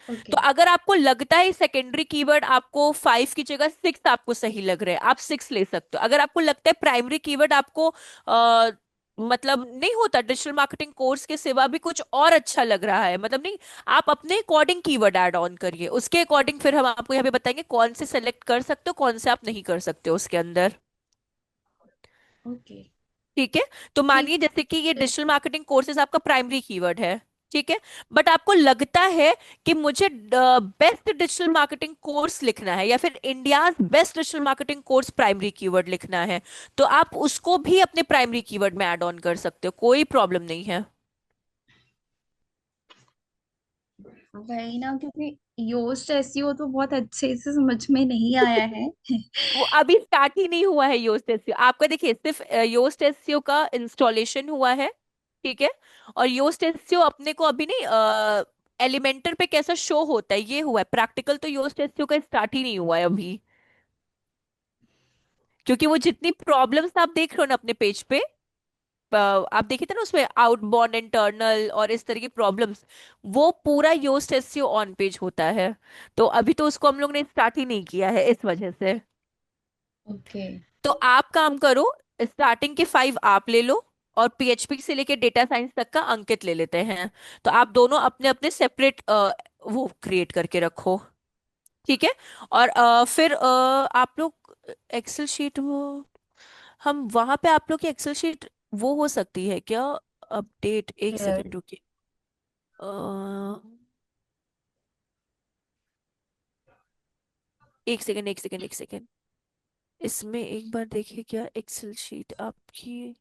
ओके। तो अगर आपको लगता है सेकेंडरी कीवर्ड आपको 5 की जगह 6 आपको सही लग रहा है, आप 6 ले सकते हो। अगर आपको लगता है प्राइमरी कीवर्ड आपको मतलब नहीं होता, डिजिटल मार्केटिंग कोर्स के सिवा भी कुछ और अच्छा लग रहा है, मतलब नहीं, आप अपने अकॉर्डिंग कीवर्ड ऐड ऑन करिए, उसके अकॉर्डिंग फिर हम आपको यहाँ पे बताएंगे कौन से सेलेक्ट कर सकते हो, कौन से आप नहीं कर सकते हो उसके अंदर। ओके। ठीक है, तो ठीक मानिए जैसे कि ये है। डिजिटल मार्केटिंग कोर्सेज आपका प्राइमरी कीवर्ड है, ठीक है, बट आपको लगता है कि मुझे बेस्ट डिजिटल मार्केटिंग कोर्स लिखना है या फिर India best digital marketing course primary keyword लिखना है, तो आप उसको भी अपने प्राइमरी कीवर्ड में ऐड ऑन कर सकते हो, कोई प्रॉब्लम नहीं है। वही ना, क्योंकि योस्ट एसईओ तो बहुत अच्छे से समझ में नहीं आया है। वो अभी स्टार्ट ही नहीं हुआ है योस्ट एसईओ आपका, देखिए सिर्फ योस्ट एसईओ का इंस्टॉलेशन हुआ है, ठीक है, और योस्ट एसईओ अपने को अभी नहीं, एलिमेंटर पे कैसा शो होता है ये हुआ है, प्रैक्टिकल तो योस्ट एसईओ का स्टार्ट ही नहीं हुआ है अभी, क्योंकि वो जितनी प्रॉब्लम्स आप देख रहे हो ना अपने पेज पे, आप देखे थे ना उसमें आउटबाउंड इंटरनल और इस तरह की प्रॉब्लम्स, वो पूरा योस्ट एसईओ ऑन पेज होता है, तो अभी तो उसको हम लोग ने स्टार्ट ही नहीं किया है इस वजह से। ओके। तो आप काम करो, स्टार्टिंग के 5 आप ले लो, और पीएचपी से लेके डेटा साइंस तक का अंकित ले लेते हैं, तो आप दोनों अपने अपने सेपरेट वो क्रिएट करके रखो, ठीक है। और फिर आप लोग एक्सेल शीट वो, हम वहां पे आप लोग की एक्सेल शीट वो हो सकती है क्या, अपडेट, एक सेकंड रुकिए, एक सेकंड एक सेकंड एक सेकंड, इसमें एक बार देखिए क्या एक्सेल शीट आपकी,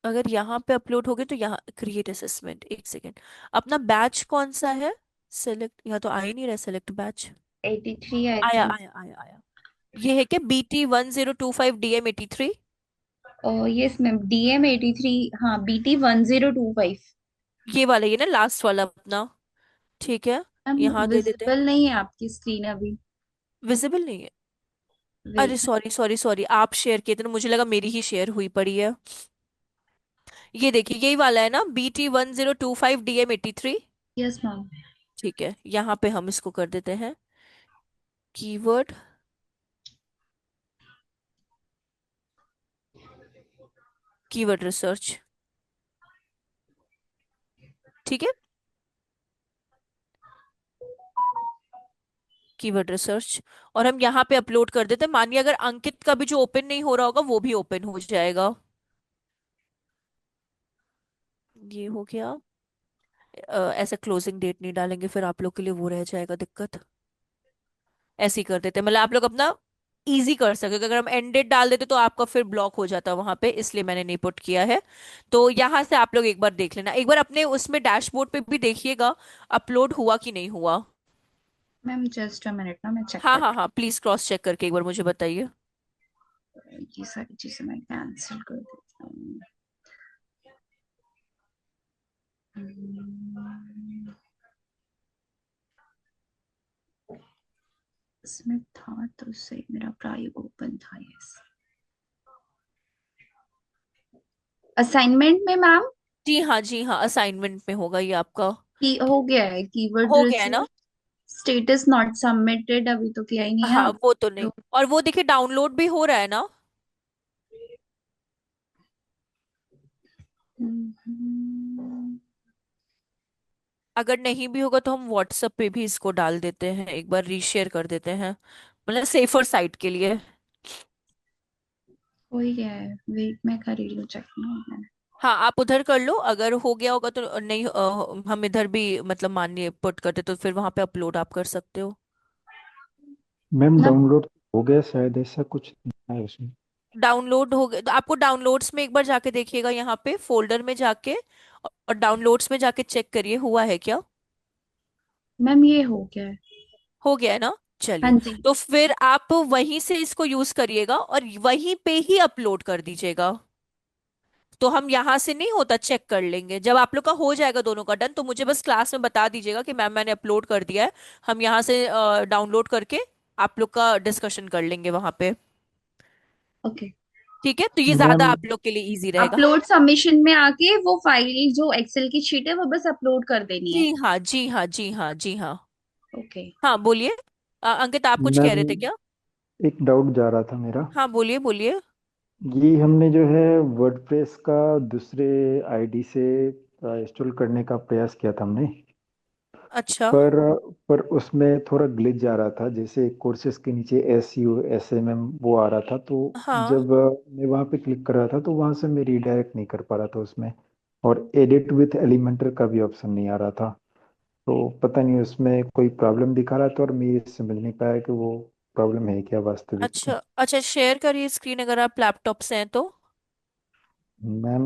अगर यहाँ पे अपलोड हो गए तो यहाँ क्रिएट असेसमेंट, एक सेकेंड, अपना बैच कौन सा है, सेलेक्ट, यहाँ तो आ ही नहीं रहा सेलेक्ट बैच, 83 आई आया थिंक। आया आया आया, ये है क्या BT1025 DME83, yes ma'am, DM 83, हाँ BT 1025। ये वाला, ये ना लास्ट वाला अपना, ठीक है, मैम यहाँ दे देते हैं। विजिबल नहीं है आपकी स्क्रीन अभी। विजिबल नहीं है, अरे वेट। सॉरी सॉरी सॉरी, आप शेयर किए थे ना, मुझे लगा मेरी ही शेयर हुई पड़ी है, ये देखिए यही वाला है ना, BT1025 DM83, यस मैम। ठीक है, यहाँ पे हम इसको कर देते हैं कीवर्ड, कीवर्ड रिसर्च, ठीक है, कीवर्ड रिसर्च, और हम यहाँ पे अपलोड कर देते हैं, मानिए अगर अंकित का भी जो ओपन नहीं हो रहा होगा वो भी ओपन हो जाएगा, ये हो गया। ऐसा क्लोजिंग डेट नहीं डालेंगे फिर आप लोग के लिए वो रह जाएगा दिक्कत, ऐसे ही कर देते हैं, मतलब आप लोग अपना इजी कर सके, अगर हम एंड डेट डाल देते तो आपका फिर ब्लॉक हो जाता वहां पे, इसलिए मैंने नहीं पुट किया है। तो यहाँ से आप लोग एक बार देख लेना, एक बार अपने उसमें डैशबोर्ड पे भी देखिएगा अपलोड हुआ कि नहीं हुआ। मैम जस्ट अ मिनट ना, मैं चेक हाँ हाँ करती हाँ, प्लीज क्रॉस चेक करके एक बार मुझे बताइए। हूँ, ये सारी चीजें मैं कैंसिल कर देती हूँ। इसमें था तो सही, मेरा प्राइव ओपन था, यस। असाइनमेंट में मैम, जी हाँ जी हाँ, असाइनमेंट में होगा ये आपका, की हो गया है कीवर्ड हो गया है ना, रिसर्च। स्टेटस नॉट सबमिटेड अभी तो किया ही नहीं है हाँ वो तो नहीं, तो। और वो देखिए डाउनलोड भी हो रहा है ना। हम्म, अगर नहीं भी होगा तो हम व्हाट्सएप पे भी इसको डाल देते हैं, एक बार रीशेयर कर देते हैं, मतलब सेफर साइड के लिए। हो ही गया है, वेट मैं कर रही हूँ चेक ना। हाँ आप उधर कर लो, अगर हो गया होगा तो नहीं हम इधर भी मतलब मानिए पुट करते तो फिर वहां पे अपलोड आप कर सकते हो। मैम मतलब डाउनलोड हो गया शायद, ऐसा कुछ है उसमें। डाउनलोड हो गया तो आपको डाउनलोड्स में एक बार जाके देखिएगा, यहाँ पे फोल्डर में जाके और डाउनलोड्स में जाके चेक करिए हुआ है क्या। मैम ये हो गया है। हो गया है ना, हाँ चलिए। जी। तो फिर आप वहीं से इसको यूज करिएगा और वहीं पे ही अपलोड कर दीजिएगा। तो हम यहाँ से नहीं होता चेक कर लेंगे, जब आप लोग का हो जाएगा दोनों का डन तो मुझे बस क्लास में बता दीजिएगा कि मैम मैंने अपलोड कर दिया है। हम यहाँ से डाउनलोड करके आप लोग का डिस्कशन कर लेंगे वहां पे। ओके। ठीक है, तो ये ज्यादा मैम आप लोग के लिए इजी रहेगा। अपलोड सबमिशन में आके वो फाइल जो एक्सेल की शीट है वो बस अपलोड कर देनी है। जी हाँ जी हाँ जी हाँ जी हाँ। ओके। हाँ बोलिए। अंकित आप कुछ कह मैम रहे थे क्या? एक डाउट जा रहा था मेरा। हाँ बोलिए बोलिए। ये हमने जो है वर्डप्रेस का दूसरे आईडी से इंस्टॉल करने का प्रयास किया था हमने, अच्छा। पर पर उसमें थोड़ा ग्लिच आ रहा था, जैसे कोर्सेज के नीचे SUSMM वो आ रहा था। तो हाँ। जब मैं वहाँ पे क्लिक कर रहा था तो वहाँ से मैं रीडायरेक्ट नहीं कर पा रहा था उसमें, और एडिट विथ एलिमेंटर का भी ऑप्शन नहीं आ रहा था। तो पता नहीं उसमें कोई प्रॉब्लम दिखा रहा था, और मैं ये समझ नहीं पाया कि वो प्रॉब्लम है क्या वास्तविक में। अच्छा अच्छा, शेयर करिए स्क्रीन अगर आप लैपटॉप से हैं तो। मैम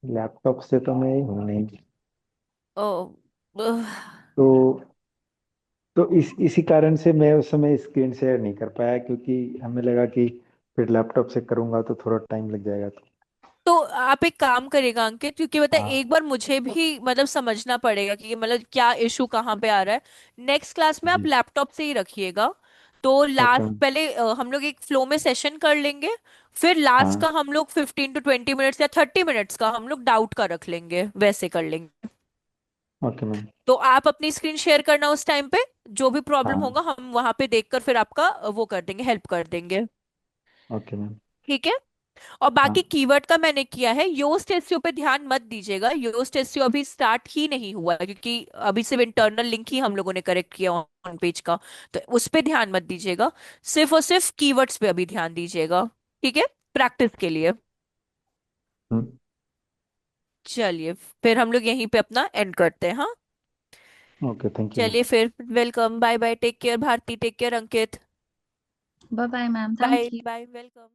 लैपटॉप से तो मैं हूँ नहीं। ओ, अह, तो इसी कारण से मैं उस समय स्क्रीन शेयर नहीं कर पाया, क्योंकि हमें लगा कि फिर लैपटॉप से करूंगा तो थोड़ा टाइम लग जाएगा। तो तो आप एक काम करिएगा अंकित, क्योंकि बता हाँ एक बार मुझे भी मतलब समझना पड़ेगा कि मतलब क्या इशू कहाँ पे आ रहा है। नेक्स्ट क्लास में आप जी। लैपटॉप से ही रखिएगा। तो ओके लास्ट मैम। पहले हम लोग एक फ्लो में सेशन कर लेंगे, फिर लास्ट हाँ। का हम लोग 15 to 20 मिनट्स या 30 मिनट्स का हम लोग डाउट का रख लेंगे, वैसे कर लेंगे। Okay ma'am. तो आप अपनी स्क्रीन शेयर करना उस टाइम पे, जो भी प्रॉब्लम हाँ। होगा हम वहां पे देखकर फिर आपका वो कर देंगे, हेल्प कर देंगे। Okay ma'am. ठीक है। और बाकी हाँ। कीवर्ड का मैंने किया है, योस्ट एसईओ पे ध्यान मत दीजिएगा, योस्ट एसईओ अभी स्टार्ट ही नहीं हुआ है क्योंकि अभी सिर्फ इंटरनल लिंक ही हम लोगों ने करेक्ट किया ऑन पेज का। तो उस पे ध्यान मत दीजिएगा, सिर्फ और सिर्फ कीवर्ड्स पे अभी ध्यान दीजिएगा। ठीक है, प्रैक्टिस के लिए। हम्म। चलिए, फिर हम लोग यहीं पे अपना एंड करते हैं, हाँ। Okay, thank you ma'am. चलिए फिर, welcome, bye bye, take care Bharti, take care Ankit. Bye bye ma'am, bye thank you. Bye, welcome.